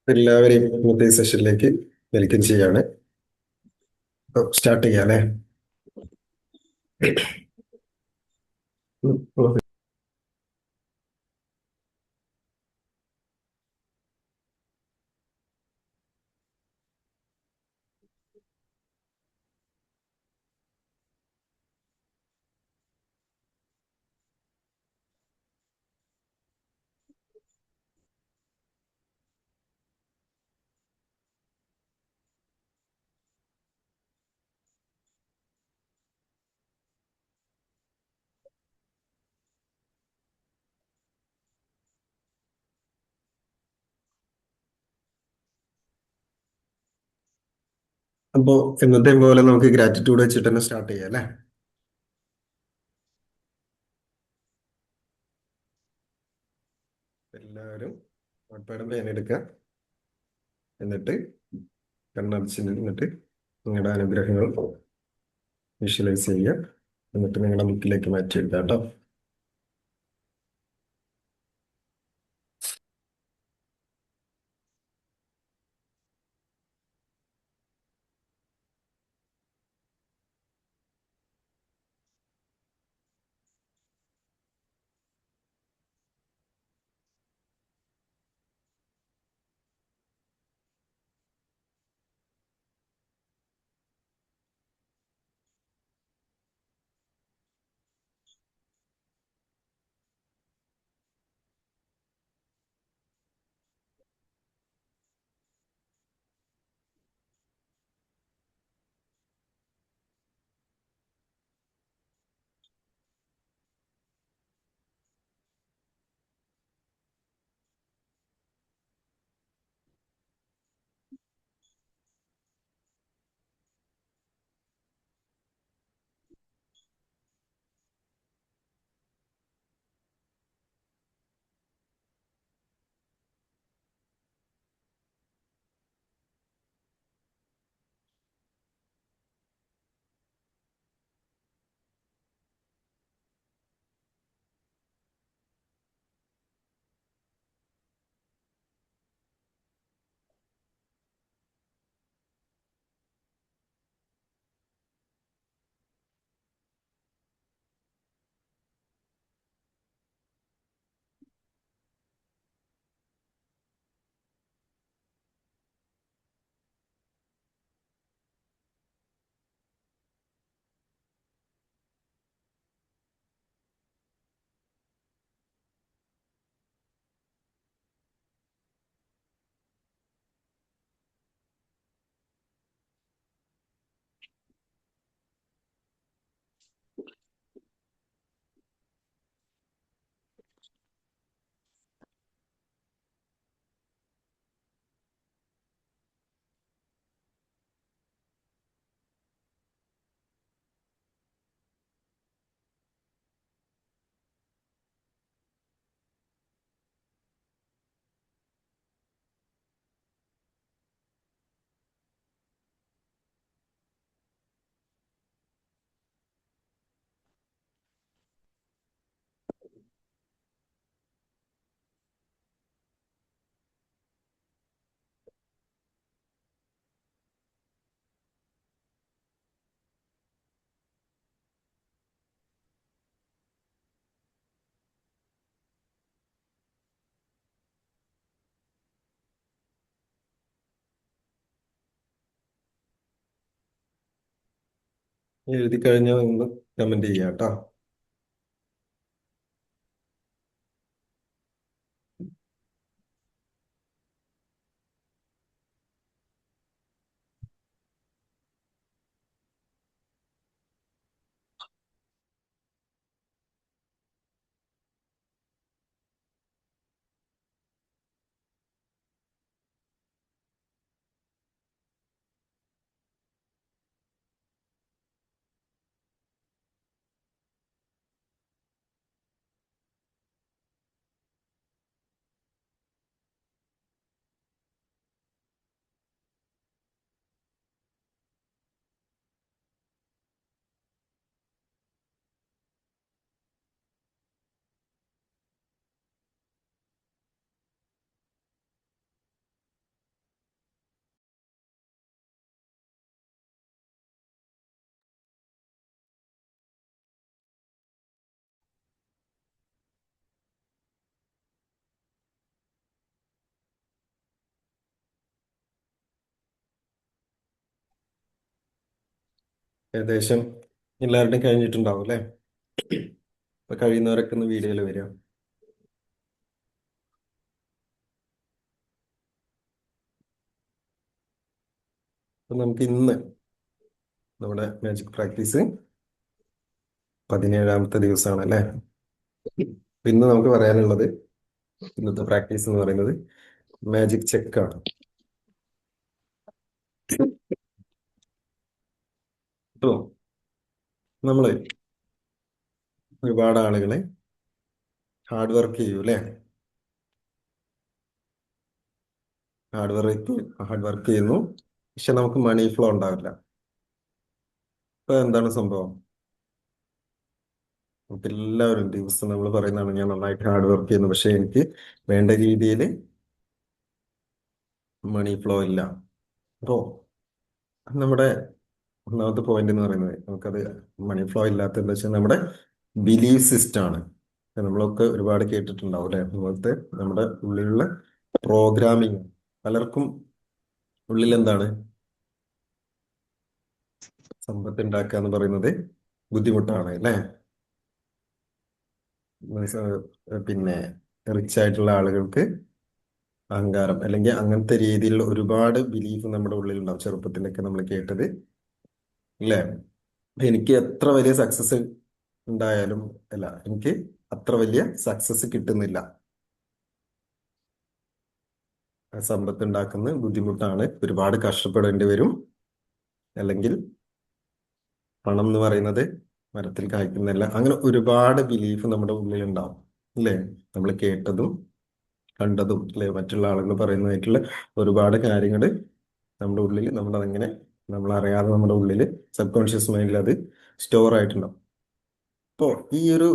എല്ലാവരെയും ഇന്നത്തെ സെഷനിലേക്ക് വെൽക്കം ചെയ്യാണ്. സ്റ്റാർട്ട് ചെയ്യാം അല്ലേ? അപ്പോൾ എന്നത്തെയും പോലെ നമുക്ക് ഗ്രാറ്റിറ്റ്യൂഡ് വെച്ചിട്ട് തന്നെ സ്റ്റാർട്ട് ചെയ്യാം അല്ലേ? എല്ലാവരും നോട്ട്പാഡും പേന എടുക്കുക. എന്നിട്ട് കണ്ണടച്ച് നിന്നിട്ട് നിങ്ങളുടെ അനുഗ്രഹങ്ങൾ വിഷ്വലൈസ് ചെയ്യുക. എന്നിട്ട് നിങ്ങളുടെ ബുക്കിലേക്ക് മാറ്റി എഴുതാം കേട്ടോ. എഴുതി കഴിഞ്ഞാൽ ഒന്ന് കമന്റ് ചെയ്യാം കേട്ടോ. ഏകദേശം എല്ലാവരുടെയും കഴിഞ്ഞിട്ടുണ്ടാവും അല്ലേ? ഇപ്പൊ കഴിയുന്നവരൊക്കെ ഒന്ന് വീഡിയോയിൽ വരിക. അപ്പൊ നമുക്ക് ഇന്ന് നമ്മുടെ മാജിക് പ്രാക്ടീസ് 17ാമത്തെ ദിവസമാണ് അല്ലേ? അപ്പൊ ഇന്ന് നമുക്ക് പറയാനുള്ളത്, ഇന്നത്തെ പ്രാക്ടീസ് എന്ന് പറയുന്നത് മാജിക് ചെക്കാണ്. അപ്പോൾ നമ്മള് ഒരുപാട് ആളുകളെ ഹാർഡ് വർക്ക് ചെയ്യൂ അല്ലേ? ഹാർഡ് വർക്ക് ചെയ്യുന്നു, പക്ഷെ നമുക്ക് മണി ഫ്ലോ ഉണ്ടാവില്ല. ഇപ്പൊ എന്താണ് സംഭവം? നമുക്ക് എല്ലാവരും ദിവസം നമ്മൾ പറയുന്നതാണ്, ഞാൻ നന്നായിട്ട് ഹാർഡ് വർക്ക് ചെയ്യുന്നു, പക്ഷെ എനിക്ക് വേണ്ട രീതിയിൽ മണി ഫ്ലോ ഇല്ല. അപ്പോ നമ്മുടെ ഒന്നാമത്തെ പോയിന്റ് എന്ന് പറയുന്നത്, നമുക്കത് മണി ഫ്ലോ ഇല്ലാത്ത എന്താ വെച്ചാൽ നമ്മുടെ ബിലീഫ് സിസ്റ്റം ആണ്. നമ്മളൊക്കെ ഒരുപാട് കേട്ടിട്ടുണ്ടാവും അല്ലെ? അതുപോലത്തെ നമ്മുടെ ഉള്ളിലുള്ള പ്രോഗ്രാമിങ്. പലർക്കും ഉള്ളിൽ എന്താണ്, സമ്പത്ത് ഉണ്ടാക്കുക എന്ന് പറയുന്നത് ബുദ്ധിമുട്ടാണ് അല്ലേ? പിന്നെ റിച്ച് ആയിട്ടുള്ള ആളുകൾക്ക് അഹങ്കാരം, അല്ലെങ്കിൽ അങ്ങനത്തെ രീതിയിലുള്ള ഒരുപാട് ബിലീഫ് നമ്മുടെ ഉള്ളിൽ ഉണ്ടാവും. ചെറുപ്പത്തിലൊക്കെ നമ്മൾ കേട്ടത് ഇല്ലേ? എനിക്ക് എത്ര വലിയ സക്സസ് ഉണ്ടായാലും, അല്ല, എനിക്ക് അത്ര വലിയ സക്സസ് കിട്ടുന്നില്ല, സമ്പത്ത് ഉണ്ടാക്കുന്ന ബുദ്ധിമുട്ടാണ്, ഒരുപാട് കഷ്ടപ്പെടേണ്ടി വരും, അല്ലെങ്കിൽ പണം എന്ന് പറയുന്നത് മരത്തിൽ കായ്ക്കുന്നില്ല. അങ്ങനെ ഒരുപാട് ബിലീഫ് നമ്മുടെ ഉള്ളിൽ ഉണ്ടാവും അല്ലേ? നമ്മൾ കേട്ടതും കണ്ടതും അല്ലെ, മറ്റുള്ള ആളുകൾ പറയുന്നതായിട്ടുള്ള ഒരുപാട് കാര്യങ്ങൾ നമ്മുടെ ഉള്ളിൽ, നമ്മളതങ്ങനെ നമ്മൾ അറിയാതെ നമ്മുടെ ഉള്ളിൽ സബ് കോൺഷ്യസ് മൈൻഡിൽ അത് സ്റ്റോർ ആയിട്ടുണ്ടാവും. അപ്പോൾ ഈ ഒരു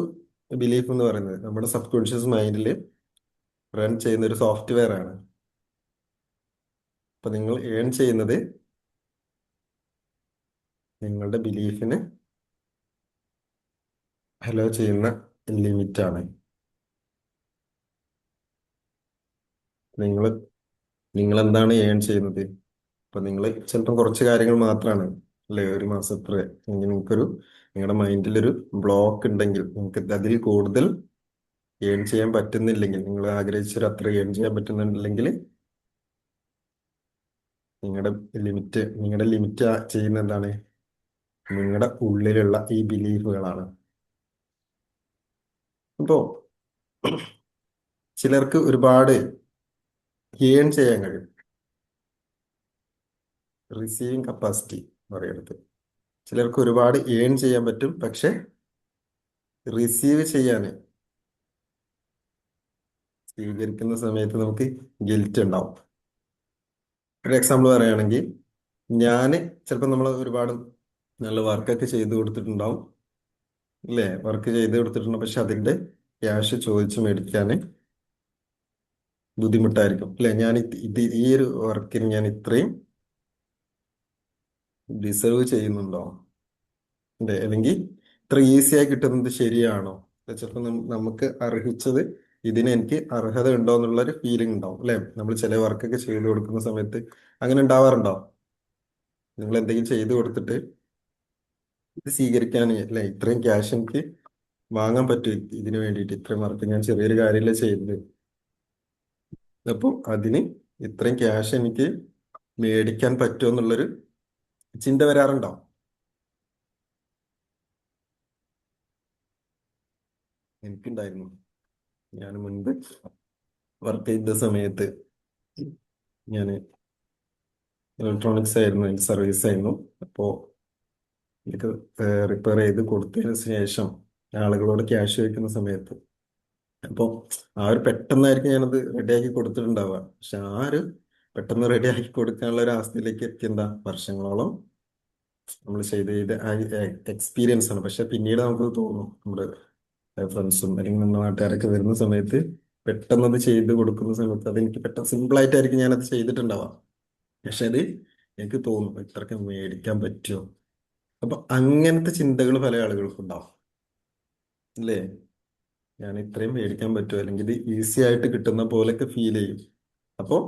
ബിലീഫ് എന്ന് പറയുന്നത് നമ്മുടെ സബ് കോൺഷ്യസ് മൈൻഡിൽ റൺ ചെയ്യുന്ന ഒരു സോഫ്റ്റ്വെയർ ആണ്. അപ്പൊ നിങ്ങൾ ഏൺ ചെയ്യുന്നത് നിങ്ങളുടെ ബിലീഫിന് ഹലോ ചെയ്യുന്ന ലിമിറ്റ് ആണ്. നിങ്ങൾ നിങ്ങൾ എന്താണ് ഏൺ ചെയ്യുന്നത്? അപ്പൊ നിങ്ങൾ ചിലപ്പോൾ കുറച്ച് കാര്യങ്ങൾ മാത്രമാണ് അല്ലെ, ഒരു മാസം എത്ര, അല്ലെങ്കിൽ നിങ്ങൾക്കൊരു, നിങ്ങളുടെ മൈൻഡിലൊരു ബ്ലോക്ക് ഉണ്ടെങ്കിൽ, നിങ്ങൾക്ക് അതിൽ കൂടുതൽ ഏൺ ചെയ്യാൻ പറ്റുന്നില്ലെങ്കിൽ, നിങ്ങൾ ആഗ്രഹിച്ചൊരു അത്ര ഏൺ ചെയ്യാൻ പറ്റുന്നില്ലെങ്കിൽ, നിങ്ങളുടെ ലിമിറ്റ് ചെയ്യുന്ന എന്താണ്? നിങ്ങളുടെ ഉള്ളിലുള്ള ഈ ബിലീഫുകളാണ്. അപ്പോ ചിലർക്ക് ഒരുപാട് ഏൺ ചെയ്യാൻ കഴിയും, റിസീവിങ് കപ്പാസിറ്റി പറയുന്നത്. ചിലർക്ക് ഒരുപാട് ഏൺ ചെയ്യാൻ പറ്റും, പക്ഷെ റിസീവ് ചെയ്യാൻ, സ്വീകരിക്കുന്ന സമയത്ത് നമുക്ക് ഗിൽറ്റ് ഉണ്ടാവും. ഒരു എക്സാമ്പിൾ പറയുകയാണെങ്കിൽ, ഞാൻ ചിലപ്പോൾ നമ്മൾ ഒരുപാട് നല്ല വർക്കൊക്കെ ചെയ്തു കൊടുത്തിട്ടുണ്ടാവും ഇല്ലേ? വർക്ക് ചെയ്ത് കൊടുത്തിട്ടുണ്ട്, പക്ഷെ അതിന്റെ ക്യാഷ് ചോദിച്ച് മേടിക്കാൻ ബുദ്ധിമുട്ടായിരിക്കും അല്ലെ? ഞാൻ ഈ ഒരു വർക്കിന് ഞാൻ ഇത്രയും ഡിസേർവ് ചെയ്യുന്നുണ്ടോ അല്ലെ? അല്ലെങ്കിൽ ഇത്ര ഈസി ആയി കിട്ടുന്നത് ശരിയാണോ? ചിലപ്പോൾ നമുക്ക് അർഹിച്ചത്, ഇതിന് എനിക്ക് അർഹത ഉണ്ടോ എന്നുള്ള ഒരു ഫീലിംഗ് ഉണ്ടാവും അല്ലെ? നമ്മൾ ചില വർക്കൊക്കെ ചെയ്തു കൊടുക്കുന്ന സമയത്ത് അങ്ങനെ ഉണ്ടാവാറുണ്ടോ? നിങ്ങൾ എന്തെങ്കിലും ചെയ്തു കൊടുത്തിട്ട് ഇത് സ്വീകരിക്കാൻ അല്ലെ, ഇത്രയും ക്യാഷ് എനിക്ക് വാങ്ങാൻ പറ്റും ഇതിന് വേണ്ടിയിട്ട്, ഇത്രയും വർക്ക് ഞാൻ ചെറിയൊരു കാര്യമല്ലേ ചെയ്തത്, അപ്പോൾ അതിന് ഇത്രയും ക്യാഷ് എനിക്ക് മേടിക്കാൻ പറ്റുമോ എന്നുള്ളൊരു ചിന്ത വരാറുണ്ടോ? എനിക്കുണ്ടായിരുന്നു. ഞാൻ മുൻപ് വർക്ക് ചെയ്ത സമയത്ത് ഞാൻ ഇലക്ട്രോണിക്സ് ആയിരുന്നു, എനിക്ക് സർവീസ് ആയിരുന്നു. അപ്പോൾ എനിക്ക് റിപ്പയർ ചെയ്ത് കൊടുത്തതിന് ശേഷം ആളുകളോട് ക്യാഷ് ചോദിക്കുന്ന സമയത്ത്, അപ്പോൾ ആ ഒരു പെട്ടെന്നായിരിക്കും ഞാനത് റെഡിയാക്കി കൊടുത്തിട്ടുണ്ടാവുക, പക്ഷെ ആ ഒരു പെട്ടെന്ന് റെഡിയാക്കി കൊടുക്കാനുള്ള ഒരു അവസ്ഥയിലേക്ക് എത്തിയെന്താ, വർഷങ്ങളോളം നമ്മൾ ചെയ്ത് ആ എക്സ്പീരിയൻസ് ആണ്. പക്ഷെ പിന്നീട് നമുക്ക് തോന്നും, നമ്മുടെ ഫ്രണ്ട്സും അല്ലെങ്കിൽ നമ്മുടെ നാട്ടുകാരൊക്കെ വരുന്ന സമയത്ത് പെട്ടെന്ന് അത് ചെയ്ത് കൊടുക്കുന്ന സമയത്ത് അതെനിക്ക് പെട്ടെന്ന് സിമ്പിൾ ആയിട്ടായിരിക്കും ഞാനത് ചെയ്തിട്ടുണ്ടാവാം, പക്ഷെ അത് എനിക്ക് തോന്നും ഇത്രയ്ക്ക് മേടിക്കാൻ പറ്റുമോ. അപ്പൊ അങ്ങനത്തെ ചിന്തകൾ പല ആളുകൾക്കും ഉണ്ടാവും അല്ലേ? ഞാൻ ഇത്രയും മേടിക്കാൻ പറ്റുമോ, അല്ലെങ്കിൽ ഇത് ഈസി ആയിട്ട് കിട്ടുന്ന പോലൊക്കെ ഫീൽ ചെയ്യും. അപ്പോൾ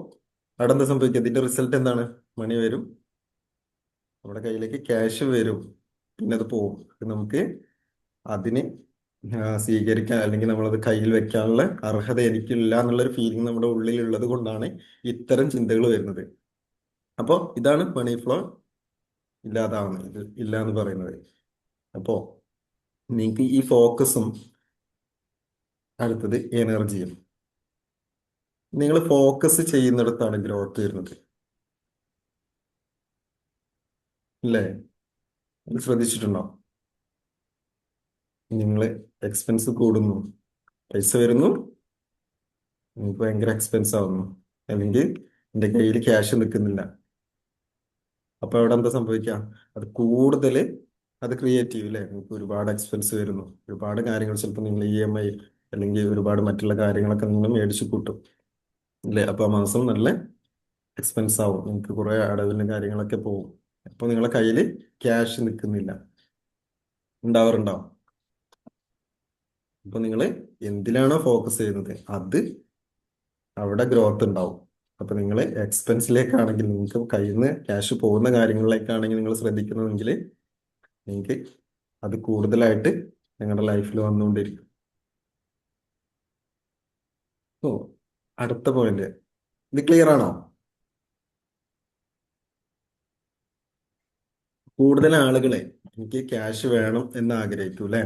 അവിടെ എന്താ സംഭവിക്കുക? ഇതിന്റെ റിസൾട്ട് എന്താണ്? മണി വരും, നമ്മുടെ കയ്യിലേക്ക് ക്യാഷ് വരും, പിന്നെ അത് പോകും. നമുക്ക് അതിന് സ്വീകരിക്കാൻ അല്ലെങ്കിൽ നമ്മളത് കയ്യിൽ വെക്കാനുള്ള അർഹത എനിക്കില്ല എന്നുള്ളൊരു ഫീലിംഗ് നമ്മുടെ ഉള്ളിൽ ഉള്ളത് കൊണ്ടാണ് ഇത്തരം ചിന്തകൾ വരുന്നത്. അപ്പോൾ ഇതാണ് മണി ഫ്ലോ ഇല്ലാതാവുന്നത്, ഇത് ഇല്ല എന്ന് പറയുന്നത്. അപ്പോൾ നിങ്ങൾക്ക് ഈ ഫോക്കസും അടുത്തത് എനർജിയും, നിങ്ങൾ ഫോക്കസ് ചെയ്യുന്നിടത്താണ് ഗ്രോത്ത് വരുന്നത്. അല്ലേ? ഇത് ശ്രദ്ധിച്ചിട്ടുണ്ടോ? നിങ്ങൾ എക്സ്പെൻസ് കൂടുന്നു, പൈസ വരുന്നു, നിങ്ങൾക്ക് ഭയങ്കര എക്സ്പെൻസ് ആവുന്നു, അല്ലെങ്കിൽ എൻ്റെ കയ്യിൽ ക്യാഷ് നിൽക്കുന്നില്ല. അപ്പൊ അവിടെ എന്താ സംഭവിക്കുക? അത് കൂടുതൽ അത് ക്രിയേറ്റീവ് അല്ലേ? നിങ്ങൾക്ക് ഒരുപാട് എക്സ്പെൻസ് വരുന്നു, ഒരുപാട് കാര്യങ്ങൾ ചിലപ്പോൾ നിങ്ങൾ EMI അല്ലെങ്കിൽ ഒരുപാട് മറ്റുള്ള കാര്യങ്ങളൊക്കെ നിങ്ങൾ മേടിച്ച് കൂട്ടും അല്ലേ? അപ്പൊ ആ മാസം നല്ല എക്സ്പെൻസ് ആവും, നിങ്ങൾക്ക് കുറെ അടവിന് കാര്യങ്ങളൊക്കെ പോകും. അപ്പൊ നിങ്ങളെ കയ്യിൽ ക്യാഷ് നിൽക്കുന്നില്ല. ഉണ്ടാവാറുണ്ടോ? അപ്പൊ നിങ്ങൾ എന്തിലാണോ ഫോക്കസ് ചെയ്യുന്നത് അത് അവിടെ ഗ്രോത്ത് ഉണ്ടാവും. അപ്പൊ നിങ്ങൾ എക്സ്പെൻസിലേക്കാണെങ്കിൽ, നിങ്ങൾക്ക് കയ്യിൽ നിന്ന് ക്യാഷ് പോകുന്ന കാര്യങ്ങളിലേക്കാണെങ്കിൽ നിങ്ങൾ ശ്രദ്ധിക്കുന്നതെങ്കിൽ നിങ്ങൾക്ക് അത് കൂടുതലായിട്ട് നിങ്ങളുടെ ലൈഫിൽ വന്നുകൊണ്ടിരിക്കും. ഓ, അടുത്ത പോയിന്റ്, ഇത് ക്ലിയർ ആണോ? കൂടുതൽ ആളുകളെ എനിക്ക് ക്യാഷ് വേണം എന്ന് ആഗ്രഹിക്കൂ അല്ലെ?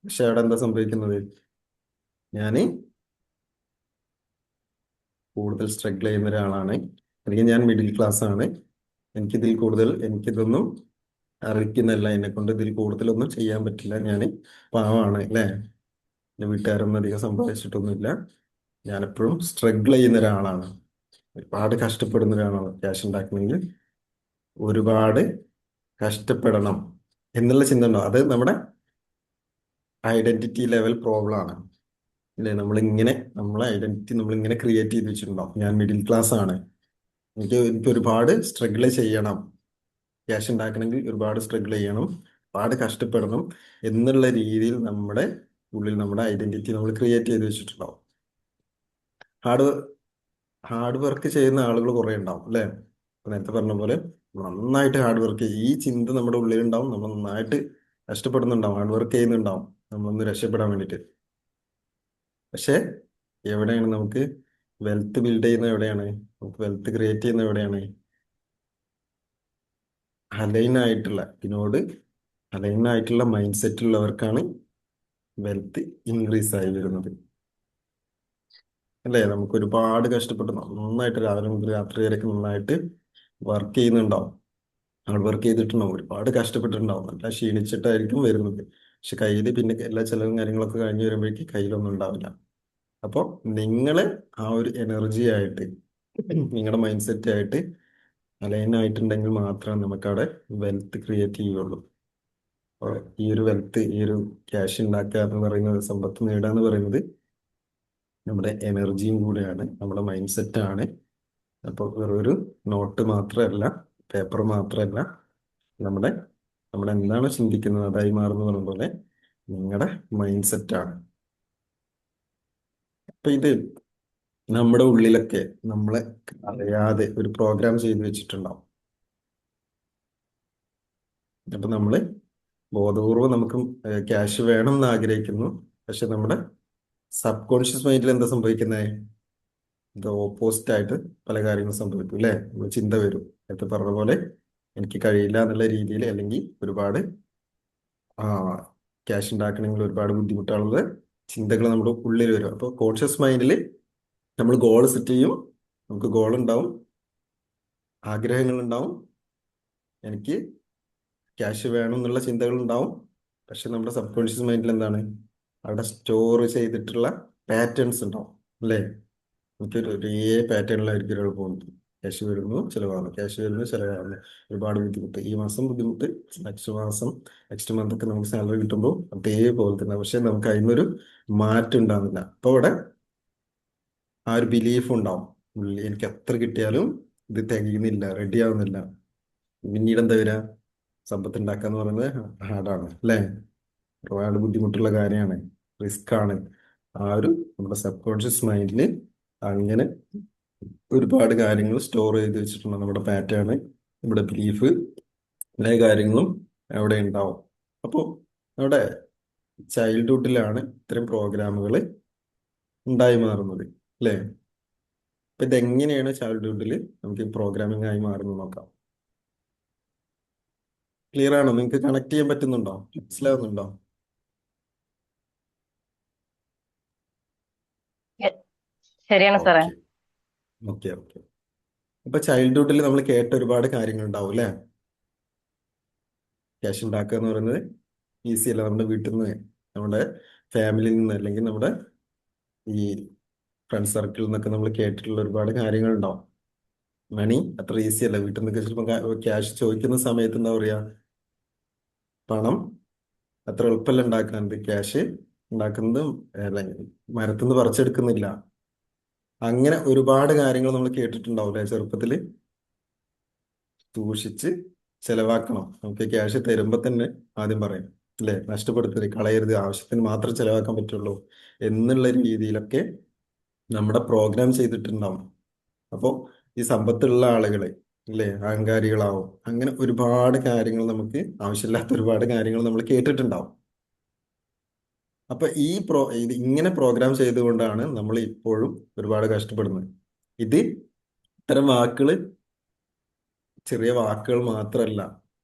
പക്ഷെ അവിടെ എന്താ സംഭവിക്കുന്നത്? ഞാൻ കൂടുതൽ സ്ട്രഗിൾ ചെയ്യുന്ന ഒരാളാണ്, അല്ലെങ്കിൽ ഞാൻ മിഡിൽ ക്ലാസ് ആണ്, എനിക്കിതൊന്നും അറിയിക്കുന്നില്ല, എന്നെ കൊണ്ട് ഇതിൽ കൂടുതലൊന്നും ചെയ്യാൻ പറ്റില്ല, ഞാൻ പാവമാണ് അല്ലേ? എൻ്റെ വീട്ടുകാരൊന്നും അധികം സമ്പാദിച്ചിട്ടൊന്നുമില്ല, ഞാനെപ്പോഴും സ്ട്രഗിൾ ചെയ്യുന്ന ഒരാളാണ്, ഒരുപാട് കഷ്ടപ്പെടുന്ന ഒരാളാണ്. ക്യാഷ് ഉണ്ടാക്കണമെങ്കിൽ ഒരുപാട് കഷ്ടപ്പെടണം എന്നുള്ള ചിന്ത ഉണ്ടോ? അത് നമ്മുടെ ഐഡന്റിറ്റി ലെവൽ പ്രോബ്ലം ആണ് അല്ലേ? നമ്മളെ ഐഡന്റിറ്റി നമ്മളിങ്ങനെ ക്രിയേറ്റ് ചെയ്ത് വെച്ചിട്ടുണ്ടാവും. ഞാൻ മിഡിൽ ക്ലാസ് ആണ്, എനിക്ക് ഒരുപാട് സ്ട്രഗിൾ ചെയ്യണം, ക്യാഷ് ഉണ്ടാക്കണമെങ്കിൽ ഒരുപാട് സ്ട്രഗിൾ ചെയ്യണം, ഒരുപാട് കഷ്ടപ്പെടണം എന്നുള്ള രീതിയിൽ നമ്മുടെ ഉള്ളിൽ നമ്മുടെ ഐഡന്റിറ്റി നമ്മൾ ക്രിയേറ്റ് ചെയ്ത് വെച്ചിട്ടുണ്ടാവും. ഹാർഡ് ഹാർഡ് വർക്ക് ചെയ്യുന്ന ആളുകൾ കുറെ ഉണ്ടാവും അല്ലേ? ഇപ്പൊ നേരത്തെ പറഞ്ഞ പോലെ നന്നായിട്ട് ഹാർഡ് വർക്ക് ചെയ്യും, ഈ ചിന്ത നമ്മുടെ ഉള്ളിലുണ്ടാവും, നമ്മൾ നന്നായിട്ട് കഷ്ടപ്പെടുന്നുണ്ടാവും, ഹാർഡ് വർക്ക് ചെയ്യുന്നുണ്ടാവും നമ്മളൊന്ന് രക്ഷപ്പെടാൻ വേണ്ടിയിട്ട്. പക്ഷെ എവിടെയാണ് നമുക്ക് വെൽത്ത് ബിൽഡ് ചെയ്യുന്നത്? എവിടെയാണ് നമുക്ക് വെൽത്ത് ക്രിയേറ്റ് ചെയ്യുന്നത്? എവിടെയാണ്? അലൈൻ ആയിട്ടുള്ള ഇതിനോട് അലൈൻ ആയിട്ടുള്ള മൈൻഡ് സെറ്റ് ഉള്ളവർക്കാണ് വെൽത്ത് ഇൻക്രീസ് ആയി വരുന്നത് അല്ലേ? നമുക്ക് ഒരുപാട് കഷ്ടപ്പെട്ട് നന്നായിട്ട് രാവിലെ മുതൽ രാത്രി വരെയൊക്കെ നന്നായിട്ട് വർക്ക് ചെയ്യുന്നുണ്ടാവും, ഹാർഡ് വർക്ക് ചെയ്തിട്ടുണ്ടാവും, ഒരുപാട് കഷ്ടപ്പെട്ടിട്ടുണ്ടാവും, നല്ല ക്ഷീണിച്ചിട്ടായിരിക്കും വരുന്നത്. പക്ഷെ കയ്യിൽ പിന്നെ എല്ലാ ചെലവും കാര്യങ്ങളൊക്കെ കഴിഞ്ഞ് വരുമ്പോഴേക്ക് കയ്യിലൊന്നും ഉണ്ടാവില്ല. അപ്പോൾ നിങ്ങൾ ആ ഒരു എനർജി ആയിട്ട് നിങ്ങളുടെ മൈൻഡ് സെറ്റ് ആയിട്ട് അലൈൻ ആയിട്ടുണ്ടെങ്കിൽ മാത്രമേ നമുക്കവിടെ വെൽത്ത് ക്രിയേറ്റ് ചെയ്യുള്ളൂ. അപ്പോൾ ഈ ഒരു ക്യാഷ് ഉണ്ടാക്കുക എന്ന് പറയുന്നത്, സമ്പത്ത് നേടുക എന്ന് പറയുന്നത് നമ്മുടെ എനർജിയും കൂടെയാണ്, നമ്മുടെ മൈൻഡ് സെറ്റ് ആണ്. അപ്പോൾ വെറൊരു നോട്ട് മാത്രമല്ല, പേപ്പർ മാത്രമല്ല, നമ്മുടെ നമ്മൾ എന്താണ് ചിന്തിക്കുന്നത് അതായി മാറുന്ന പറഞ്ഞ പോലെ നിങ്ങളുടെ മൈൻഡ് സെറ്റാണ്. അപ്പൊ ഇത് നമ്മുടെ ഉള്ളിലൊക്കെ നമ്മളെ അറിയാതെ ഒരു പ്രോഗ്രാം ചെയ്ത് വെച്ചിട്ടുണ്ടാവും. അപ്പൊ നമ്മള് ബോധപൂർവം നമുക്ക് ക്യാഷ് വേണം എന്ന് ആഗ്രഹിക്കുന്നു, പക്ഷെ നമ്മുടെ സബ് കോൺഷ്യസ് മൈൻഡിൽ എന്താ സംഭവിക്കുന്നത്? ഇത് ഓപ്പോസിറ്റ് ആയിട്ട് പല കാര്യങ്ങളും സംഭവിക്കും അല്ലേ? നമ്മൾ ചിന്ത വരും, നേരത്തെ പറഞ്ഞ പോലെ എനിക്ക് കഴിയില്ല എന്നുള്ള രീതിയിൽ, അല്ലെങ്കിൽ ഒരുപാട് ആ ക്യാഷ് ഉണ്ടാക്കണമെങ്കിൽ ഒരുപാട് ബുദ്ധിമുട്ടുള്ള ചിന്തകൾ നമ്മുടെ ഉള്ളിൽ വരും. അപ്പോൾ കോൺഷ്യസ് മൈൻഡിൽ നമ്മൾ ഗോൾ സെറ്റ് ചെയ്യും, നമുക്ക് ഗോൾ ഉണ്ടാവും, ആഗ്രഹങ്ങൾ ഉണ്ടാവും, എനിക്ക് ക്യാഷ് വേണം എന്നുള്ള ചിന്തകൾ ഉണ്ടാവും. പക്ഷെ നമ്മുടെ സബ് കോൺഷ്യസ് മൈൻഡിൽ എന്താണ്? അവിടെ സ്റ്റോർ ചെയ്തിട്ടുള്ള പാറ്റേൺസ് ഉണ്ടാവും അല്ലേ? എനിക്കൊരു ഒരേ പാറ്റേണിലായിരിക്കും ഒരാൾ പോകുന്നത്. ക്യാഷ് വരുന്നു ചിലവാകുന്നു, ക്യാഷ് വരുന്നു ചിലവാകുന്നു, ഒരുപാട് ബുദ്ധിമുട്ട്, ഈ മാസം ബുദ്ധിമുട്ട്, നെക്സ്റ്റ് മാസം നെക്സ്റ്റ് മന്ത് ഒക്കെ നമുക്ക് സാലറി കിട്ടുമ്പോൾ അതേപോലെ തന്നെ. പക്ഷെ നമുക്ക് അതിനൊരു മാറ്റം ഉണ്ടാകുന്നില്ല. അപ്പോൾ അവിടെ ആ ഒരു ബിലീഫ് ഉണ്ടാവും ഉള്ളിൽ, എനിക്ക് എത്ര കിട്ടിയാലും ഇത് തികയുന്നില്ല, റെഡി ആവുന്നില്ല. പിന്നീട് എന്താ വരിക? സമ്പത്ത് ഉണ്ടാക്കുക എന്ന് പറയുന്നത് ഹാർഡാണ് അല്ലേ? ഒരുപാട് ബുദ്ധിമുട്ടുള്ള കാര്യമാണ്, റിസ്ക് ആണ്. ആ ഒരു നമ്മുടെ സബ് കോൺഷ്യസ് മൈൻഡിൽ അങ്ങനെ ഒരുപാട് കാര്യങ്ങൾ സ്റ്റോർ ചെയ്ത് വെച്ചിട്ടുണ്ട്, നമ്മുടെ പാറ്റേൺ. നമ്മുടെ ബിലീഫ്, എല്ലാ കാര്യങ്ങളും അവിടെ ഉണ്ടാവും. അപ്പോൾ നമ്മുടെ ചൈൽഡ്ഹുഡിലാണ് ഇത്തരം പ്രോഗ്രാമുകൾ ഉണ്ടായി മാറുന്നത്, അല്ലേ? അപ്പൊ ഇതെങ്ങനെയാണ് ചൈൽഡ്ഹുഡിൽ നമുക്ക് പ്രോഗ്രാമിംഗ് ആയി മാറുന്നത് നോക്കാം. ക്ലിയർ ആണോ? നിങ്ങൾക്ക് കണക്ട് ചെയ്യാൻ പറ്റുന്നുണ്ടോ? മനസ്സിലാവുന്നുണ്ടോ? എ- ശരിയാണ് സാറേ. Okay, okay, okay. അപ്പൊ ചൈൽഡ്ഹുഡിൽ നമ്മൾ കേട്ട ഒരുപാട് കാര്യങ്ങൾ ഉണ്ടാവും, അല്ലേ? ക്യാഷ് ഉണ്ടാക്കുക എന്ന് പറയുന്നത് ഈസി അല്ല. നമ്മുടെ വീട്ടിൽ നിന്ന്, നമ്മുടെ ഫാമിലിയിൽ നിന്ന്, അല്ലെങ്കിൽ നമ്മുടെ ഈ ഫ്രണ്ട് സർക്കിളിൽ നിന്നൊക്കെ നമ്മൾ കേട്ടിട്ടുള്ള ഒരുപാട് കാര്യങ്ങൾ ഉണ്ടാവും. മണി അത്ര ഈസി അല്ല. വീട്ടിൽ നിന്നൊക്കെ ചിലപ്പോൾ ക്യാഷ് ചോദിക്കുന്ന സമയത്ത് എന്താ പറയാ, പണം അത്ര എളുപ്പമല്ല ഉണ്ടാക്കുന്നത്. ക്യാഷ് ഉണ്ടാക്കുന്നത് അല്ലെങ്കിൽ മരത്തുനിന്ന് പറിച്ചെടുക്കുന്നില്ല. അങ്ങനെ ഒരുപാട് കാര്യങ്ങൾ നമ്മൾ കേട്ടിട്ടുണ്ടാവില്ലേ ചെറുപ്പത്തില്? സൂക്ഷിച്ച് ചെലവാക്കണം. നമുക്ക് ക്യാഷ് തരുമ്പോ തന്നെ ആദ്യം പറയും, അല്ലേ? നഷ്ടപ്പെടുത്തരുത്, കളയരുത്, ആവശ്യത്തിന് മാത്രം ചെലവാക്കാൻ പറ്റുള്ളൂ എന്നുള്ള രീതിയിലൊക്കെ നമ്മുടെ പ്രോഗ്രാം ചെയ്തിട്ടുണ്ടാവും. അപ്പോൾ ഈ സമ്പത്തുള്ള ആളുകള്, അല്ലേ, അഹങ്കാരികളാവും. അങ്ങനെ ഒരുപാട് കാര്യങ്ങൾ, നമുക്ക് ആവശ്യമില്ലാത്ത ഒരുപാട് കാര്യങ്ങൾ നമ്മൾ കേട്ടിട്ടുണ്ടാവും. അപ്പൊ ഇത് ഇങ്ങനെ പ്രോഗ്രാം ചെയ്തുകൊണ്ടാണ് നമ്മൾ ഇപ്പോഴും ഒരുപാട് കഷ്ടപ്പെടുന്നത്. ഇത് ഇത്തരം വാക്കുകൾ ചെറിയ വാക്കുകൾ മാത്രമല്ല,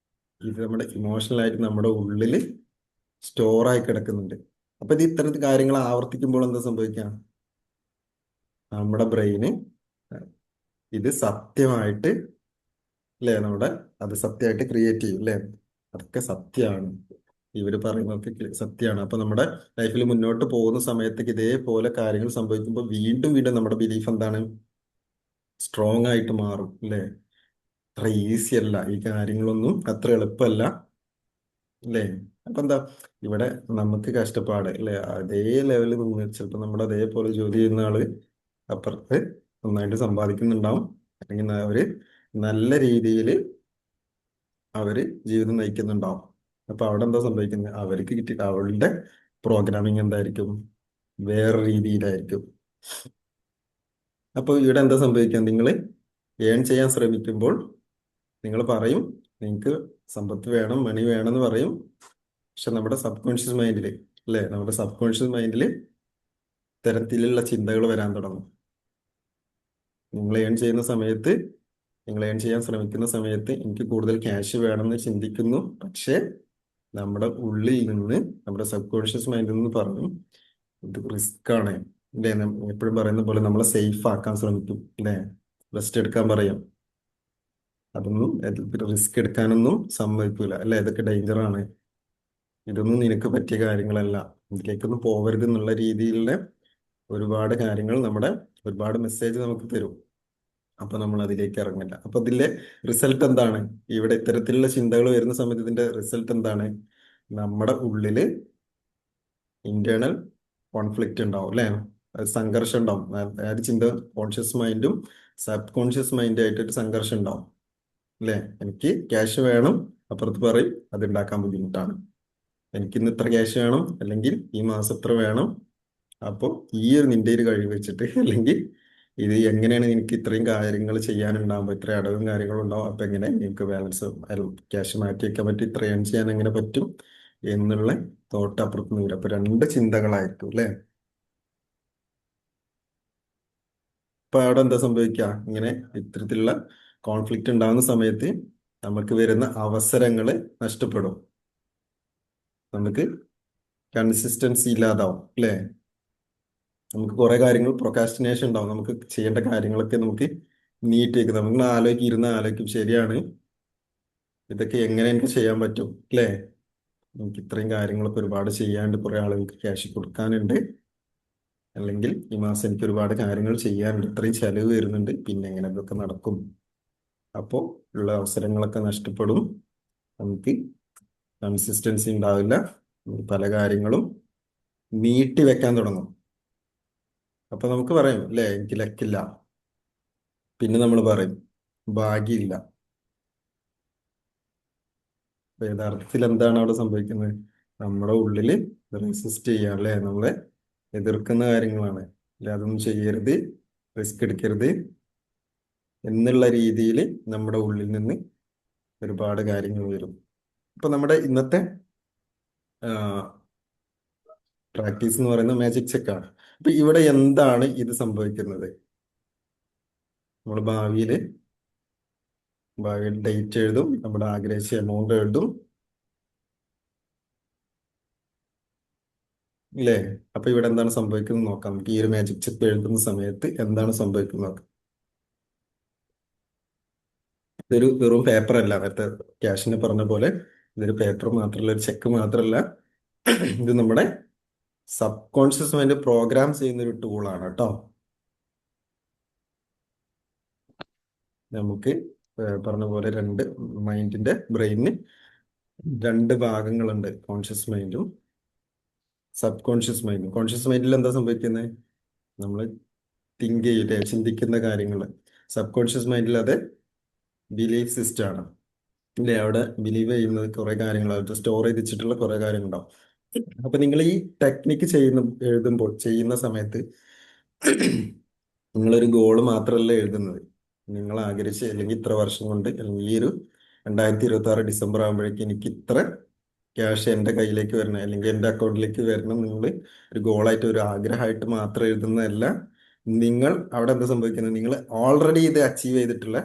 ഇത് നമ്മുടെ ഇമോഷണൽ ആയിട്ട് നമ്മുടെ ഉള്ളിൽ സ്റ്റോർ ആയി കിടക്കുന്നുണ്ട്. അപ്പൊ ഇത് ഇത്തരത്തിൽ കാര്യങ്ങൾ ആവർത്തിക്കുമ്പോൾ എന്താ സംഭവിക്കാം? നമ്മുടെ ബ്രെയിന് ഇത് സത്യമായിട്ട്, അല്ലേ, അത് സത്യമായിട്ട് ക്രിയേറ്റ് ചെയ്യും, അല്ലേ? അതൊക്കെ സത്യമാണ്, ഇവര് പറയുന്നതൊക്കെ സത്യമാണ്. അപ്പൊ നമ്മുടെ ലൈഫിൽ മുന്നോട്ട് പോകുന്ന സമയത്തേക്ക് ഇതേപോലെ കാര്യങ്ങൾ സംഭവിക്കുമ്പോൾ വീണ്ടും വീണ്ടും നമ്മുടെ ബിലീഫ് എന്താണ്? സ്ട്രോങ് ആയിട്ട് മാറും, അല്ലേ? അത്ര ഈസി അല്ല, ഈ കാര്യങ്ങളൊന്നും അത്ര എളുപ്പമല്ല, അല്ലേ? അപ്പൊ എന്താ, ഇവിടെ നമുക്ക് കഷ്ടപ്പാട്, അല്ലേ? അതേ ലെവലിൽ നിന്ന് ചിലപ്പോൾ നമ്മുടെ അതേപോലെ ജോലി ചെയ്യുന്ന ആള് അപ്പുറത്ത് നന്നായിട്ട് സമ്പാദിക്കുന്നുണ്ടാവും, അല്ലെങ്കിൽ അവര് നല്ല രീതിയിൽ അവര് ജീവിതം നയിക്കുന്നുണ്ടാവും. അപ്പൊ അവിടെ എന്താ സംഭവിക്കുന്നത്? അവർക്ക് കിട്ടി, അവളുടെ പ്രോഗ്രാമിംഗ് എന്തായിരിക്കും? വേറെ രീതിയിലായിരിക്കും. അപ്പോൾ ഇവിടെ എന്താ സംഭവിക്കുക? നിങ്ങൾ ഏൺ ചെയ്യാൻ ശ്രമിക്കുമ്പോൾ നിങ്ങൾ പറയും, നിങ്ങൾക്ക് സമ്പത്ത് വേണം, മണി വേണം എന്ന് പറയും. പക്ഷെ നമ്മുടെ സബ് കോൺഷ്യസ് മൈൻഡിൽ, അല്ലേ, നമ്മുടെ സബ് കോൺഷ്യസ് മൈൻഡിൽ തരത്തിലുള്ള ചിന്തകൾ വരാൻ തുടങ്ങും. നിങ്ങൾ ഏൺ ചെയ്യുന്ന സമയത്ത്, നിങ്ങൾ ഏൺ ചെയ്യാൻ ശ്രമിക്കുന്ന സമയത്ത് എനിക്ക് കൂടുതൽ ക്യാഷ് വേണമെന്ന് ചിന്തിക്കുന്നു. പക്ഷേ നമ്മുടെ ഉള്ളിൽ നിന്ന്, നമ്മുടെ സബ് കോൺഷ്യസ് മൈൻഡിൽ നിന്ന് പറഞ്ഞു, ഇത് റിസ്ക് ആണ്, അല്ലേ? എപ്പോഴും പറയുന്ന പോലെ നമ്മളെ സേഫ് ആക്കാൻ ശ്രമിക്കും, അല്ലേ? റെസ്റ്റ് എടുക്കാൻ പറയും. അതൊന്നും റിസ്ക് എടുക്കാനൊന്നും സമ്മതിക്കൂല, അല്ലേ? ഇതൊക്കെ ഡേഞ്ചറാണ്, ഇതൊന്നും നിനക്ക് പറ്റിയ കാര്യങ്ങളല്ല, ഇതിലേക്കൊന്നും പോകരുത് എന്നുള്ള രീതിയിലുള്ള ഒരുപാട് കാര്യങ്ങൾ, ഒരുപാട് മെസ്സേജ് നമുക്ക് തരും. അപ്പൊ നമ്മൾ അതിലേക്ക് ഇറങ്ങില്ല. അപ്പൊ ഇതിന്റെ റിസൾട്ട് എന്താണ്? ഇവിടെ ഇത്തരത്തിലുള്ള ചിന്തകൾ വരുന്ന സമയത്ത് ഇതിന്റെ റിസൾട്ട് എന്താണ്? നമ്മുടെ ഉള്ളില് ഇന്റേണൽ കോൺഫ്ലിക്റ്റ് ഉണ്ടാവും, അല്ലെ? സംഘർഷം ഉണ്ടാവും. അതായത് കോൺഷ്യസ് മൈൻഡും സബ് കോൺഷ്യസ് മൈൻഡും ഒരു സംഘർഷം ഉണ്ടാവും, അല്ലെ? എനിക്ക് ക്യാഷ് വേണം, അപ്പുറത്ത് പറയും അത് ഉണ്ടാക്കാൻ ബുദ്ധിമുട്ടാണ്. എനിക്കിന്ന് ഇത്ര ക്യാഷ് വേണം, അല്ലെങ്കിൽ ഈ മാസം ഇത്ര വേണം. അപ്പോൾ ഈ നിന്റെ ഒരു കഴിവ് വെച്ചിട്ട്, അല്ലെങ്കിൽ ഇത് എങ്ങനെയാണ് എനിക്ക് ഇത്രയും കാര്യങ്ങൾ ചെയ്യാനുണ്ടാകുമ്പോൾ, ഇത്ര അടവും കാര്യങ്ങളും ഉണ്ടാവും, അപ്പൊ എങ്ങനെ നിങ്ങൾക്ക് ബാലൻസ് ക്യാഷ് മാറ്റി വെക്കാൻ പറ്റും, ഇത്ര ഏൺ ചെയ്യാൻ എങ്ങനെ പറ്റും എന്നുള്ള തോട്ട് അപ്പുറത്ത് നിന്ന് വരും. അപ്പൊ രണ്ട് ചിന്തകളായിരിക്കും, അല്ലെ? അപ്പൊ അവിടെ എന്താ സംഭവിക്കുക? ഇങ്ങനെ ഇത്തരത്തിലുള്ള കോൺഫ്ലിക്റ്റ് ഉണ്ടാകുന്ന സമയത്ത് നമുക്ക് വരുന്ന അവസരങ്ങൾ നഷ്ടപ്പെടും. നമുക്ക് കൺസിസ്റ്റൻസി ഇല്ലാതാവും, അല്ലെ? നമുക്ക് കുറെ കാര്യങ്ങൾ പ്രൊക്കാസ്റ്റിനേഷൻ ഉണ്ടാവും. നമുക്ക് ചെയ്യേണ്ട കാര്യങ്ങളൊക്കെ നമുക്ക് നീട്ടി വെക്കും. നമ്മൾ ആലോചിക്കും, ശരിയാണ്, ഇതൊക്കെ എങ്ങനെ എനിക്ക് ചെയ്യാൻ പറ്റും, അല്ലേ? എനിക്ക് ഇത്രയും കാര്യങ്ങളൊക്കെ ഒരുപാട് ചെയ്യാണ്ട്, കുറെ ആളുകൾക്ക് ക്യാഷ് കൊടുക്കാനുണ്ട്, അല്ലെങ്കിൽ ഈ മാസം എനിക്ക് ഒരുപാട് കാര്യങ്ങൾ ചെയ്യാനുണ്ട്, ഇത്രയും ചെലവ് വരുന്നുണ്ട്, പിന്നെ എങ്ങനെ ഇതൊക്കെ നടക്കും? അപ്പോൾ ഉള്ള അവസരങ്ങളൊക്കെ നഷ്ടപ്പെടും. നമുക്ക് കൺസിസ്റ്റൻസി ഉണ്ടാവില്ല. പല കാര്യങ്ങളും നീട്ടി വെക്കാൻ തുടങ്ങും. അപ്പൊ നമുക്ക് പറയും, അല്ലേ, എനിക്ക് ലക്കില്ല. പിന്നെ നമ്മൾ പറയും ഭാഗ്യമില്ല. അപ്പൊ യഥാർത്ഥത്തിൽ എന്താണ് അവിടെ സംഭവിക്കുന്നത്? നമ്മുടെ ഉള്ളില് റെസിസ്റ്റ് ചെയ്യാം, അല്ലെ? നമ്മളെ എതിർക്കുന്ന കാര്യങ്ങളാണ്, അല്ലെ? അതൊന്നും ചെയ്യരുത്, റിസ്ക് എടുക്കരുത് എന്നുള്ള രീതിയിൽ നമ്മുടെ ഉള്ളിൽ നിന്ന് ഒരുപാട് കാര്യങ്ങൾ വരും. ഇപ്പൊ നമ്മുടെ ഇന്നത്തെ പ്രാക്ടീസ് എന്ന് പറയുന്നത് മാജിക് ചെക്കാണ്. അപ്പൊ ഇവിടെ എന്താണ് ഇത് സംഭവിക്കുന്നത്? നമ്മൾ ഭാവിയിൽ ഡേറ്റ് എഴുതും, നമ്മുടെ ആഗ്രഹിച്ച എമൗണ്ട് എഴുതും, ഇല്ലേ? അപ്പൊ ഇവിടെ എന്താണ് സംഭവിക്കുന്നത് നോക്കാം. നമുക്ക് ഈ ഒരു മാജിക് ചെക്ക് എഴുതുന്ന സമയത്ത് എന്താണ് സംഭവിക്കുന്നത് നോക്കാം. ഇതൊരു വെറും പേപ്പർ അല്ല, നേരത്തെ ക്യാഷിന് പറഞ്ഞ പോലെ ഇതൊരു പേപ്പർ മാത്രമല്ല, ഒരു ചെക്ക് മാത്രമല്ല. ഇത് നമ്മുടെ സബ് കോൺഷ്യസ് മൈൻഡ് പ്രോഗ്രാം ചെയ്യുന്ന ഒരു ടൂളാണ് കേട്ടോ. നമുക്ക് പറഞ്ഞ പോലെ ബ്രെയിനിന് രണ്ട് ഭാഗങ്ങളുണ്ട്, കോൺഷ്യസ് മൈൻഡും സബ് കോൺഷ്യസ് മൈൻഡും. കോൺഷ്യസ് മൈൻഡിൽ എന്താ സംഭവിക്കുന്നത്? നമ്മൾ തിങ്ക് ചെയ്യില്ലേ, ചിന്തിക്കുന്ന കാര്യങ്ങൾ. സബ് കോൺഷ്യസ് മൈൻഡിൽ അത് ബിലീഫ് സിസ്റ്റം ആണ്, ഇല്ലേ? അവിടെ ബിലീവ് ചെയ്യുന്നത് കുറെ കാര്യങ്ങൾ, അവിടെ സ്റ്റോർ ചെയ്ത് വെച്ചിട്ടുള്ള കുറെ കാര്യങ്ങളുണ്ടാവും. അപ്പൊ നിങ്ങൾ ഈ ടെക്നിക്ക് ചെയ്യുന്ന സമയത്ത് നിങ്ങളൊരു ഗോള് മാത്രമല്ല എഴുതുന്നത്. നിങ്ങൾ ആഗ്രഹിച്ച്, അല്ലെങ്കിൽ ഇത്ര വർഷം കൊണ്ട്, അല്ലെങ്കിൽ ഈ ഒരു 2026 ഡിസംബർ ആകുമ്പോഴേക്കും എനിക്ക് ഇത്ര ക്യാഷ് എൻ്റെ കയ്യിലേക്ക് വരണം, അല്ലെങ്കിൽ എൻ്റെ അക്കൗണ്ടിലേക്ക് വരണം. നിങ്ങൾ ഒരു ഗോളായിട്ട്, ഒരു ആഗ്രഹമായിട്ട് മാത്രം എഴുതുന്നതല്ല. നിങ്ങൾ അവിടെ എന്താ സംഭവിക്കുന്നത്? നിങ്ങൾ ഓൾറെഡി ഇത് അച്ചീവ് ചെയ്തിട്ടുള്ള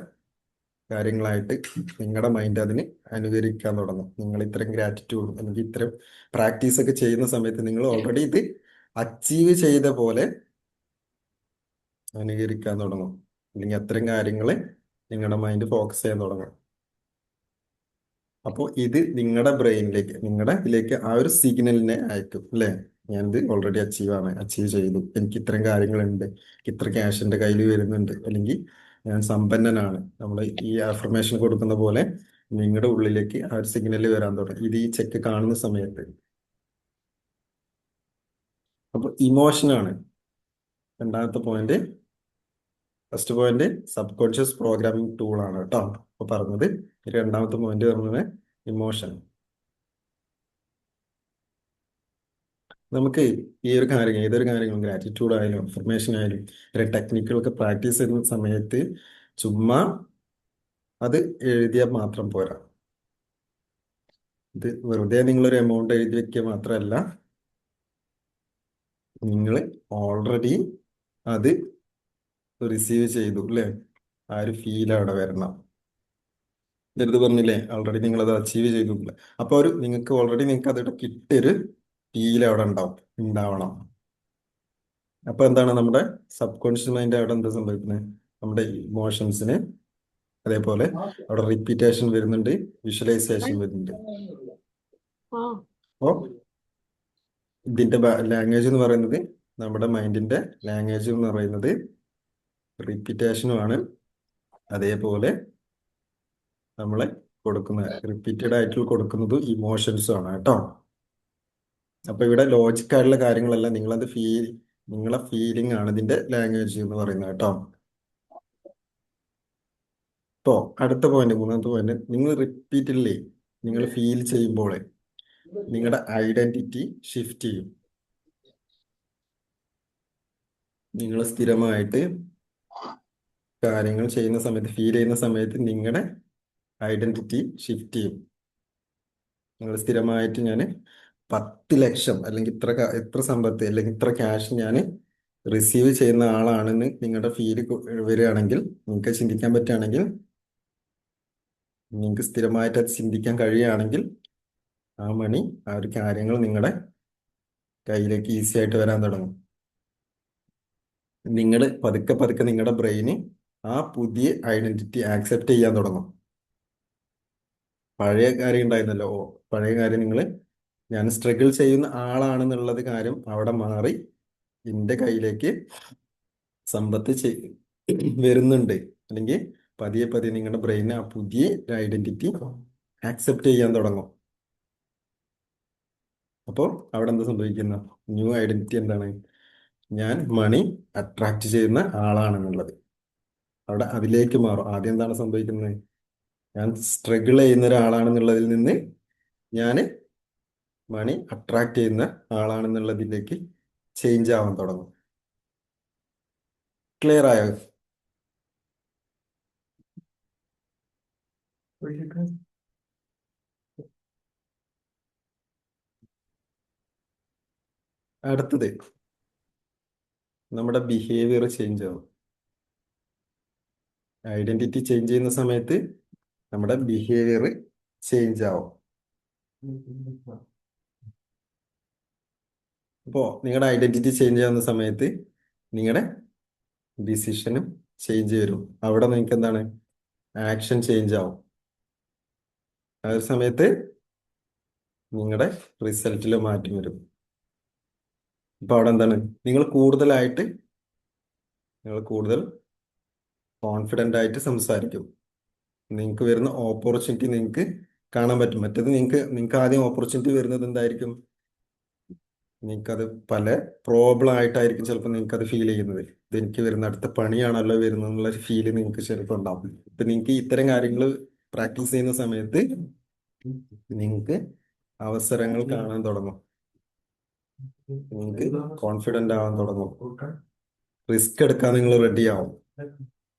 കാര്യങ്ങളായിട്ട് നിങ്ങളുടെ മൈൻഡ് അതിന് അനുകരിക്കാൻ തുടങ്ങും. നിങ്ങൾ ഇത്തരം ഗ്രാറ്റിറ്റ്യൂഡ് അല്ലെങ്കിൽ ഇത്തരം പ്രാക്ടീസ് ഒക്കെ ചെയ്യുന്ന സമയത്ത് നിങ്ങൾ ഓൾറെഡി ഇത് അച്ചീവ് ചെയ്ത പോലെ അനുകരിക്കാൻ തുടങ്ങും, അല്ലെങ്കിൽ അത്തരം കാര്യങ്ങൾ നിങ്ങളുടെ മൈൻഡ് ഫോക്കസ് ചെയ്യാൻ തുടങ്ങും. അപ്പോൾ ഇത് നിങ്ങളുടെ ബ്രെയിനിലേക്ക്, നിങ്ങളുടെ ഇതിലേക്ക് ആ ഒരു സിഗ്നലിനെ അയക്കും, അല്ലേ? ഞാനിത് ഓൾറെഡി അച്ചീവ് ചെയ്തു, എനിക്ക് ഇത്തരം കാര്യങ്ങളുണ്ട്, എനിക്ക് ഇത്ര ക്യാഷ് എൻ്റെ കയ്യിൽ വരുന്നുണ്ട്, അല്ലെങ്കിൽ ഞാൻ സമ്പന്നനാണ്. നമ്മൾ ഈ അഫർമേഷൻ കൊടുക്കുന്ന പോലെ നിങ്ങളുടെ ഉള്ളിലേക്ക് ആ ഒരു സിഗ്നൽ വരാൻ തുടങ്ങും, ഇത് ഈ ചെക്ക് കാണുന്ന സമയത്ത്. അപ്പോൾ ഇമോഷനാണ് രണ്ടാമത്തെ point. First point sub conscious programming tool ആണ് കേട്ടോ ഇപ്പൊ പറഞ്ഞത്. രണ്ടാമത്തെ പോയിന്റ് പറഞ്ഞത് ഇമോഷൻ. നമുക്ക് ഈ ഒരു കാര്യം, ഏതൊരു കാര്യങ്ങളും, ഗ്രാറ്റിറ്റ്യൂഡ് ആയാലും അഫർമേഷൻ ആയാലും ഇത്തരം ടെക്നിക്കുകളൊക്കെ പ്രാക്ടീസ് ചെയ്യുന്ന സമയത്ത് ചുമ്മാ അത് എഴുതിയാൽ മാത്രം പോരാ. ഇത് വെറുതെ നിങ്ങളൊരു എമൗണ്ട് എഴുതി വെക്കുക മാത്രമല്ല, നിങ്ങൾ ഓൾറെഡി അത് റിസീവ് ചെയ്തു, അല്ലേ? ആ ഒരു ഫീൽ അവിടെ വരണം. നേരത്തെ പറഞ്ഞില്ലേ, ഓൾറെഡി നിങ്ങൾ അത് അച്ചീവ് ചെയ്തു. അപ്പൊ നിങ്ങൾക്ക് അതിവിടെ കിട്ടിയൊരു ഫീൽ അവിടെ ഉണ്ടാവണം. അപ്പൊ എന്താണ് നമ്മുടെ സബ് കോൺഷ്യസ് മൈൻഡ് അവിടെ എന്താ സംഭവിക്കുന്നത്? നമ്മുടെ ഇമോഷൻസിന്, അതേപോലെ അവിടെ റിപ്പീറ്റേഷൻ വരുന്നുണ്ട്, വിഷ്വലൈസേഷൻ വരുന്നുണ്ട്. അപ്പോ ഇതിന്റെ ലാംഗ്വേജ് എന്ന് പറയുന്നത്, നമ്മുടെ മൈൻഡിന്റെ ലാംഗ്വേജ് എന്ന് പറയുന്നത് റിപ്പീറ്റേഷനുമാണ്. അതേപോലെ നമ്മളെ റിപ്പീറ്റഡ് ആയിട്ട് കൊടുക്കുന്നത് ഇമോഷൻസും ആണ് കേട്ടോ. അപ്പൊ ഇവിടെ ലോജിക് ആയിട്ടുള്ള കാര്യങ്ങളല്ല, നിങ്ങളെ ഫീലിംഗ് ആണ് ഇതിന്റെ ലാംഗ്വേജ് എന്ന് പറയുന്നത് കേട്ടോ. ഇപ്പോ അടുത്ത പോയിന്റ്, മൂന്നാമത്തെ പോയിന്റ്, നിങ്ങൾ ഫീൽ ചെയ്യുമ്പോൾ നിങ്ങളുടെ ഐഡന്റിറ്റി ഷിഫ്റ്റ് ചെയ്യും. നിങ്ങൾ സ്ഥിരമായിട്ട് കാര്യങ്ങൾ ചെയ്യുന്ന സമയത്ത്, ഫീൽ ചെയ്യുന്ന സമയത്ത് നിങ്ങളുടെ ഐഡന്റിറ്റി ഷിഫ്റ്റ് ചെയ്യും. നിങ്ങൾ സ്ഥിരമായിട്ട് ഞാൻ 10 ലക്ഷം അല്ലെങ്കിൽ ഇത്ര സമ്പത്ത് അല്ലെങ്കിൽ ഇത്ര ക്യാഷ് ഞാൻ റിസീവ് ചെയ്യുന്ന ആളാണെന്ന് നിങ്ങളുടെ ഫീല് വരികയാണെങ്കിൽ, നിങ്ങൾക്ക് ചിന്തിക്കാൻ പറ്റുകയാണെങ്കിൽ, നിങ്ങൾക്ക് സ്ഥിരമായിട്ട് അത് ചിന്തിക്കാൻ കഴിയുകയാണെങ്കിൽ, ആ ഒരു കാര്യങ്ങൾ നിങ്ങളുടെ കയ്യിലേക്ക് ഈസി ആയിട്ട് വരാൻ തുടങ്ങും. നിങ്ങൾ പതുക്കെ പതുക്കെ നിങ്ങളുടെ ബ്രെയിന് ആ പുതിയ ഐഡന്റിറ്റി ആക്സെപ്റ്റ് ചെയ്യാൻ തുടങ്ങും. പഴയ കാര്യം ഉണ്ടായിരുന്നല്ലോ, പഴയ കാര്യം ഞാൻ സ്ട്രഗിൾ ചെയ്യുന്ന ആളാണെന്നുള്ളത് കാര്യം അവിടെ മാറി എൻ്റെ കയ്യിലേക്ക് സമ്പത്ത് വരുന്നുണ്ട്, അല്ലെങ്കിൽ പതിയെ പതിയെ നിങ്ങളുടെ ബ്രെയിൻ ആ പുതിയ ഐഡന്റിറ്റി ആക്സെപ്റ്റ് ചെയ്യാൻ തുടങ്ങും. അപ്പോൾ അവിടെ എന്താ സംഭവിക്കുന്ന ന്യൂ ഐഡന്റിറ്റി എന്താണ്? ഞാൻ മണി അട്രാക്ട് ചെയ്യുന്ന ആളാണെന്നുള്ളത് അവിടെ അതിലേക്ക് മാറും. ആദ്യം എന്താണ് സംഭവിക്കുന്നത്? ഞാൻ സ്ട്രഗിൾ ചെയ്യുന്ന ഒരാളാണെന്നുള്ളതിൽ നിന്ന് ഞാൻ മണി അട്രാക്ട് ചെയ്യുന്ന ആളാണെന്നുള്ളതിലേക്ക് ചേഞ്ച് ആവാൻ തുടങ്ങും. ക്ലിയർ ആയോ? അടുത്തത് നമ്മുടെ ബിഹേവിയർ ചേഞ്ച് ആവും. ഐഡന്റിറ്റി ചേഞ്ച് ചെയ്യുന്ന സമയത്ത് നമ്മുടെ ബിഹേവിയർ ചേഞ്ച് ആവും. അപ്പോൾ നിങ്ങളുടെ ഐഡന്റിറ്റി ചേഞ്ച് ആവുന്ന സമയത്ത് നിങ്ങളുടെ ഡിസിഷനും ചേഞ്ച് വരും. അവിടെ നിങ്ങൾക്ക് എന്താണ്, ആക്ഷൻ ചേഞ്ച് ആവും. ആ ഒരു സമയത്ത് നിങ്ങളുടെ റിസൾട്ടിൽ മാറ്റം വരും. ഇപ്പൊ അവിടെ എന്താണ്, നിങ്ങൾ കൂടുതൽ കോൺഫിഡൻ്റ് ആയിട്ട് സംസാരിക്കും. നിങ്ങൾക്ക് വരുന്ന ഓപ്പർച്യൂണിറ്റി നിങ്ങൾക്ക് കാണാൻ പറ്റും. മറ്റേത് നിങ്ങൾക്ക് ആദ്യം ഓപ്പർച്യൂണിറ്റി വരുന്നത് എന്തായിരിക്കും, നിങ്ങൾക്കത് പല പ്രോബ്ലം ആയിട്ടായിരിക്കും ചിലപ്പോൾ നിങ്ങൾക്കത് ഫീൽ ചെയ്യുന്നത്. ഇത് എനിക്ക് വരുന്ന അടുത്ത പണിയാണല്ലോ വരുന്നത് എന്നുള്ള ഒരു ഫീല് നിങ്ങൾക്ക് ചിലപ്പോൾ ഉണ്ടാവും. ഇപ്പൊ നിങ്ങൾക്ക് ഇത്തരം കാര്യങ്ങൾ പ്രാക്ടീസ് ചെയ്യുന്ന സമയത്ത് നിങ്ങൾക്ക് അവസരങ്ങൾ കാണാൻ തുടങ്ങും. നിങ്ങൾക്ക് കോൺഫിഡൻ്റ് ആവാൻ തുടങ്ങും. റിസ്ക് എടുക്കാൻ നിങ്ങൾ റെഡി ആവും.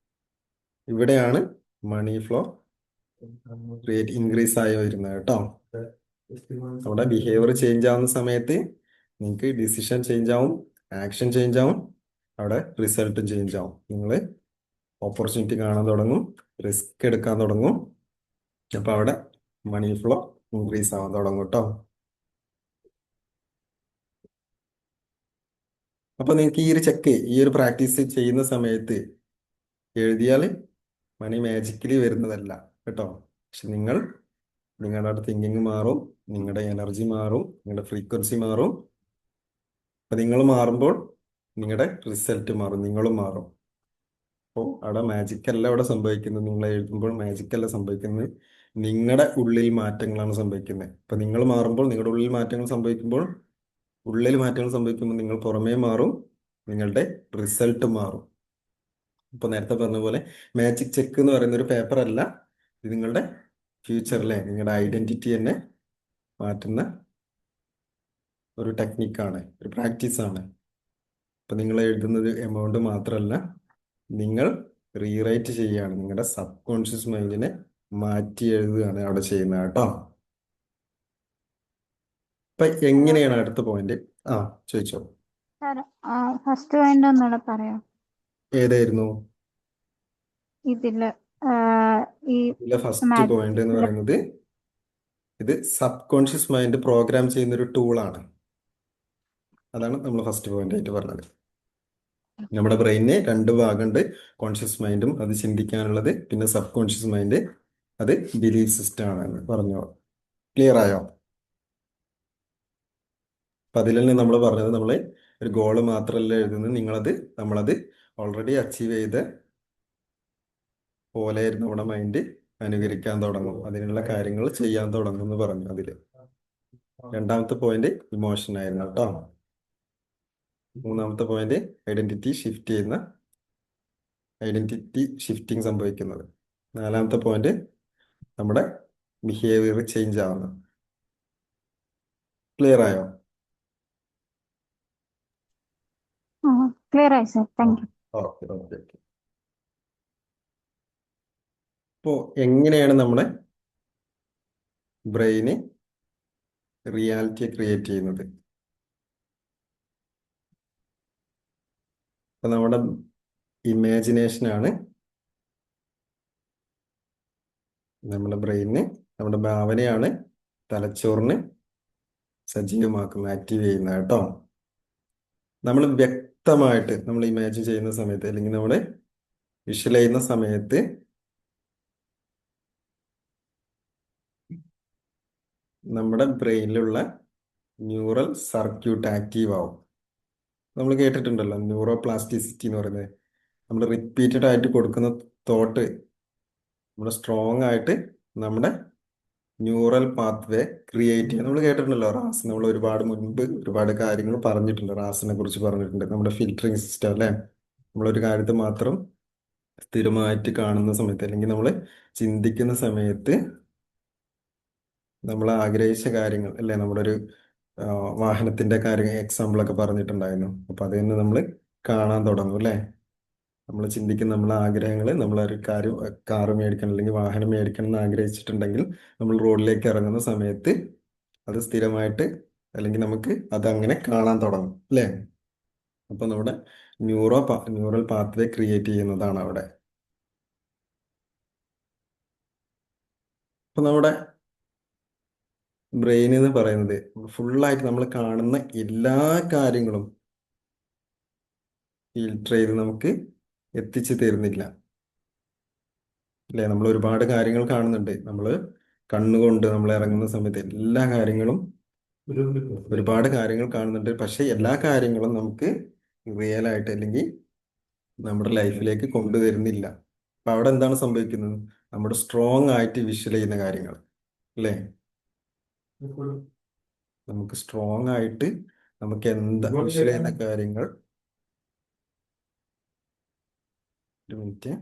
ഇവിടെയാണ് മണി ഫ്ലോ ഇൻക്രീസ് ആയി വരുന്നത് കേട്ടോ. നമ്മുടെ ബിഹേവിയർ ചേഞ്ച് ആവുന്ന സമയത്ത് നിങ്ങൾക്ക് ഡിസിഷൻ ചേഞ്ച് ആവും, ആക്ഷൻ ചേഞ്ച് ആവും, അവിടെ റിസൾട്ടും ചേഞ്ച് ആവും. നിങ്ങൾ ഓപ്പർച്യൂണിറ്റി കാണാൻ തുടങ്ങും, റിസ്ക് എടുക്കാൻ തുടങ്ങും. അപ്പൊ അവിടെ മണി ഫ്ലോ ഇൻക്രീസ് ആവാൻ തുടങ്ങും കേട്ടോ. അപ്പൊ നിങ്ങൾക്ക് ഈ ഒരു പ്രാക്ടീസ് ചെയ്യുന്ന സമയത്ത് എഴുതിയാൽ മണി മാജിക്കലി വരുന്നതല്ല കേട്ടോ. പക്ഷെ നിങ്ങളുടെ തിങ്കിങ് മാറും, നിങ്ങളുടെ എനർജി മാറും, നിങ്ങളുടെ ഫ്രീക്വൻസി മാറും. അപ്പൊ നിങ്ങൾ മാറുമ്പോൾ നിങ്ങളുടെ റിസൾട്ട് മാറും, നിങ്ങളും മാറും. അപ്പോൾ അവിടെ മാജിക്കല്ല അവിടെ സംഭവിക്കുന്നത്. നിങ്ങൾ എഴുതുമ്പോൾ മാജിക്കല്ല സംഭവിക്കുന്നത്, നിങ്ങളുടെ ഉള്ളിൽ മാറ്റങ്ങളാണ് സംഭവിക്കുന്നത്. അപ്പൊ നിങ്ങൾ മാറുമ്പോൾ, നിങ്ങളുടെ ഉള്ളിൽ മാറ്റങ്ങൾ സംഭവിക്കുമ്പോൾ നിങ്ങൾ പുറമേ മാറും, നിങ്ങളുടെ റിസൾട്ട് മാറും. ഇപ്പൊ നേരത്തെ പറഞ്ഞ പോലെ മാജിക് ചെക്ക് എന്ന് പറയുന്ന ഒരു പേപ്പർ അല്ല, ഇത് നിങ്ങളുടെ ഫ്യൂച്ചറിലെ നിങ്ങളുടെ ഐഡന്റിറ്റി തന്നെ മാറ്റുന്ന ഒരു ടെക്നിക്കാണ്, ഒരു പ്രാക്ടീസാണ്. ഇപ്പൊ നിങ്ങൾ എഴുതുന്നത് എമൗണ്ട് മാത്രമല്ല, നിങ്ങൾ റീറൈറ്റ് ചെയ്യുകയാണ്, നിങ്ങളുടെ സബ് കോൺഷ്യസ് മൈൻഡിനെ മാറ്റി എഴുതുകയാണ് അവിടെ ചെയ്യുന്നത് കേട്ടോ. ഇപ്പൊ എങ്ങനെയാണ് അടുത്ത പോയിന്റ്? ആ, ചോദിച്ചോ. സാർ ഫസ്റ്റ് പോയിന്റ് ഒന്നുകൂടെ പറയാം. ഏതായിരുന്നു ഇതില് ഈ ഇതിലെ ഫസ്റ്റ് പോയിന്റ് എന്ന് പറയുന്നത്, ഇത് സബ് കോൺഷ്യസ് മൈൻഡ് പ്രോഗ്രാം ചെയ്യുന്ന ഒരു ടൂളാണ്. അതാണ് നമ്മൾ ഫസ്റ്റ് പോയിന്റ് ആയിട്ട് പറഞ്ഞത്. നമ്മുടെ ബ്രെയിനിന് രണ്ട് ഭാഗമുണ്ട്, കോൺഷ്യസ് മൈൻഡും അത് ചിന്തിക്കാനുള്ളത്, പിന്നെ സബ് കോൺഷ്യസ് മൈൻഡ് അത് ബിലീഫ് സിസ്റ്റം ആണെന്ന് പറഞ്ഞു. ക്ലിയർ ആയോ? അപ്പൊ അതിൽ തന്നെ നമ്മൾ പറഞ്ഞത്, നമ്മൾ ഒരു ഗോള് മാത്രമല്ല എഴുതുന്നത്, നമ്മളത് ഓൾറെഡി അച്ചീവ് ചെയ്ത പോലെ നമ്മുടെ മൈൻഡ് അനുകരിക്കാൻ തുടങ്ങും, അതിനുള്ള കാര്യങ്ങൾ ചെയ്യാൻ തുടങ്ങും എന്ന് പറഞ്ഞു. അതില് രണ്ടാമത്തെ പോയിന്റ് ഇമോഷൻ ആയിരുന്നു കേട്ടോ. മൂന്നാമത്തെ പോയിന്റ് ഐഡന്റിറ്റി ഷിഫ്റ്റിംഗ് സംഭവിക്കുന്നത്. നാലാമത്തെ പോയിന്റ് നമ്മുടെ ബിഹേവിയർ ചേഞ്ച് ആവുന്നത്. ക്ലിയർ ആയോ? ക്ലിയർ ആയി sir, thank you. Okay okay okay. അപ്പോൾ എങ്ങനെയാണ് നമ്മുടെ ബ്രെയിന് റിയാലിറ്റിയെ ക്രിയേറ്റ് ചെയ്യുന്നത്? അപ്പൊ നമ്മുടെ ഇമാജിനേഷനാണ് നമ്മുടെ ബ്രെയിനിന്, നമ്മുടെ ഭാവനയാണ് തലച്ചോറിന് സജീവമാക്കുന്നത്, ആക്റ്റീവ് ചെയ്യുന്നത് കേട്ടോ. നമ്മൾ വ്യക്തമായിട്ട് നമ്മൾ ഇമാജിൻ ചെയ്യുന്ന സമയത്ത്, അല്ലെങ്കിൽ നമ്മൾ വിഷ്വൽ ചെയ്യുന്ന സമയത്ത് നമ്മുടെ ബ്രെയിനിലുള്ള ന്യൂറൽ സർക്യൂട്ട് ആക്റ്റീവ് ആവും. നമ്മൾ കേട്ടിട്ടുണ്ടല്ലോ ന്യൂറോ പ്ലാസ്റ്റിസിറ്റി എന്ന് പറയുന്നത്. നമ്മൾ റിപ്പീറ്റഡ് ആയിട്ട് കൊടുക്കുന്ന തോട്ട് നമ്മുടെ സ്ട്രോങ് ആയിട്ട് നമ്മുടെ ന്യൂറൽ പാത്വേ ക്രിയേറ്റ് ചെയ്യുക. നമ്മൾ കേട്ടിട്ടുണ്ടല്ലോ റാസ്, നമ്മൾ മുൻപ് ഒരുപാട് കാര്യങ്ങൾ പറഞ്ഞിട്ടുണ്ട്, റാസിനെ കുറിച്ച് പറഞ്ഞിട്ടുണ്ട്. നമ്മുടെ ഫിൽറ്ററിങ് സിസ്റ്റം അല്ലേ, നമ്മളൊരു കാര്യത്തെ മാത്രം സ്ഥിരമായിട്ട് കാണുന്ന സമയത്ത്, അല്ലെങ്കിൽ നമ്മൾ ചിന്തിക്കുന്ന സമയത്ത് നമ്മൾ ആഗ്രഹിച്ച കാര്യങ്ങൾ അല്ലേ, നമ്മുടെ ഒരു വാഹനത്തിന്റെ കാര്യം എക്സാമ്പിളൊക്കെ പറഞ്ഞിട്ടുണ്ടായിരുന്നു. അപ്പൊ അത് തന്നെ നമ്മൾ കാണാൻ തുടങ്ങും അല്ലേ. നമ്മൾ ചിന്തിക്കുന്ന നമ്മളെ ആഗ്രഹങ്ങൾ, നമ്മളൊരു കാറ് മേടിക്കണം അല്ലെങ്കിൽ വാഹനം മേടിക്കണം എന്ന് ആഗ്രഹിച്ചിട്ടുണ്ടെങ്കിൽ നമ്മൾ റോഡിലേക്ക് ഇറങ്ങുന്ന സമയത്ത് അത് സ്ഥിരമായിട്ട് അല്ലെങ്കിൽ നമുക്ക് അത് അങ്ങനെ കാണാൻ തുടങ്ങും അല്ലേ? അപ്പൊ നമ്മുടെ ന്യൂറൽ പാത്വേ ക്രിയേറ്റ് ചെയ്യുന്നതാണ് അവിടെ. അപ്പൊ നമ്മുടെ ബ്രെയിൻ എന്ന് പറയുന്നത് ഫുള്ളായിട്ട് നമ്മൾ കാണുന്ന എല്ലാ കാര്യങ്ങളും ഫിൽട്ടർ ചെയ്ത് നമുക്ക് എത്തിച്ചു തരുന്നില്ല അല്ലേ? നമ്മൾ ഒരുപാട് കാര്യങ്ങൾ കാണുന്നുണ്ട്. നമ്മൾ കണ്ണുകൊണ്ട് നമ്മൾ ഇറങ്ങുന്ന സമയത്ത് എല്ലാ കാര്യങ്ങളും ഒരുപാട് കാര്യങ്ങൾ കാണുന്നുണ്ട്. പക്ഷെ എല്ലാ കാര്യങ്ങളും നമുക്ക് റിയൽ ആയിട്ട് അല്ലെങ്കിൽ നമ്മുടെ ലൈഫിലേക്ക് കൊണ്ടുവരുന്നില്ല. അപ്പൊ അവിടെ എന്താണ് സംഭവിക്കുന്നത്? നമ്മുടെ സ്ട്രോങ് ആയിട്ട് വിഷ്വൽ ചെയ്യുന്ന കാര്യങ്ങൾ അല്ലേ? നമുക്ക് സ്ട്രോങ് ആയിട്ട് നമുക്ക് എന്താ വിഷ്വൽ ചെയ്യുന്ന കാര്യങ്ങൾ. ഒരു മിനിറ്റ്.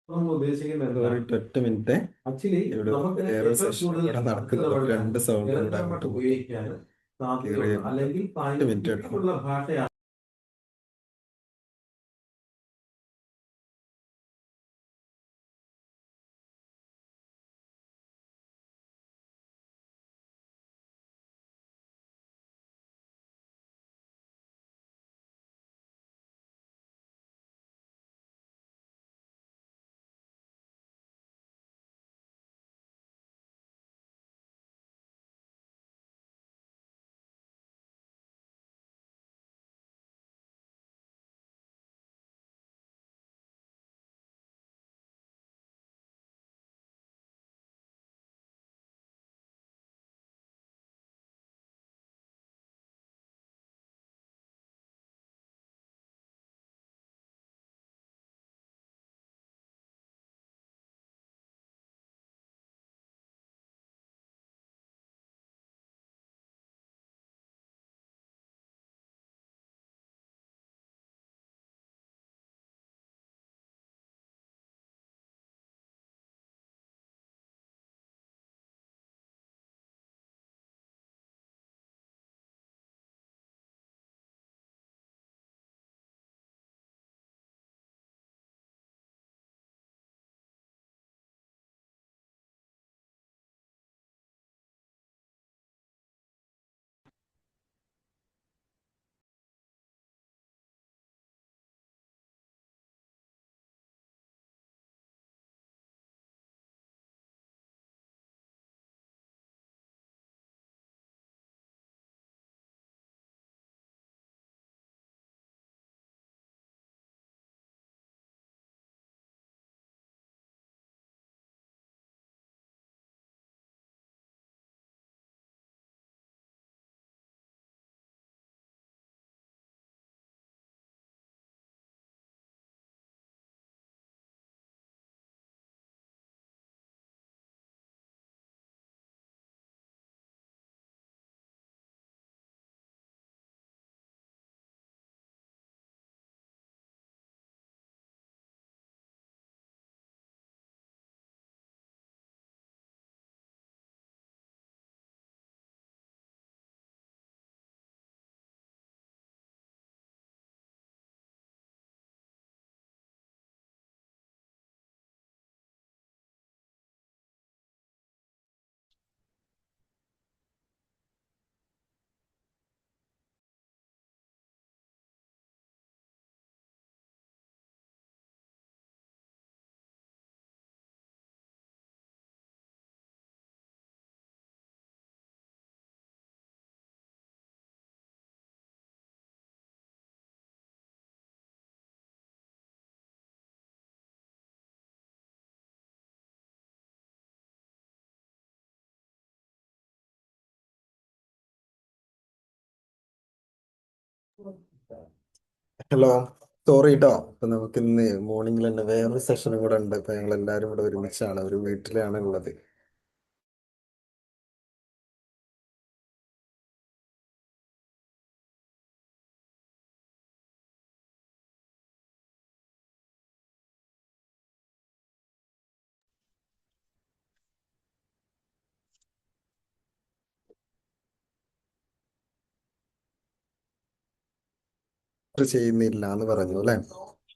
ഒരു 8 മിനിറ്റ് ഇവിടെ വേറെ സെഷൻ ഇവിടെ നടക്കുന്നത്. രണ്ട് സൗണ്ട് ഇവിടെ അങ്ങോട്ട് പോയി. Clear ചെയ്യുന്നു. 8 മിനിറ്റ് എടുക്കും. ഹലോ, സോറി കേട്ടോ. അപ്പൊ നമുക്ക് ഇന്ന് മോർണിംഗിൽ തന്നെ വേറൊരു സെഷനും കൂടെ ഉണ്ട്. ഇപ്പൊ ഞങ്ങൾ എല്ലാവരും കൂടെ ഒരുമിച്ചാണ്, ഒരു വീട്ടിലാണ് ഉള്ളത്. ഇത് ചെയ്യുന്നില്ല എന്ന് പറഞ്ഞു അല്ലെ.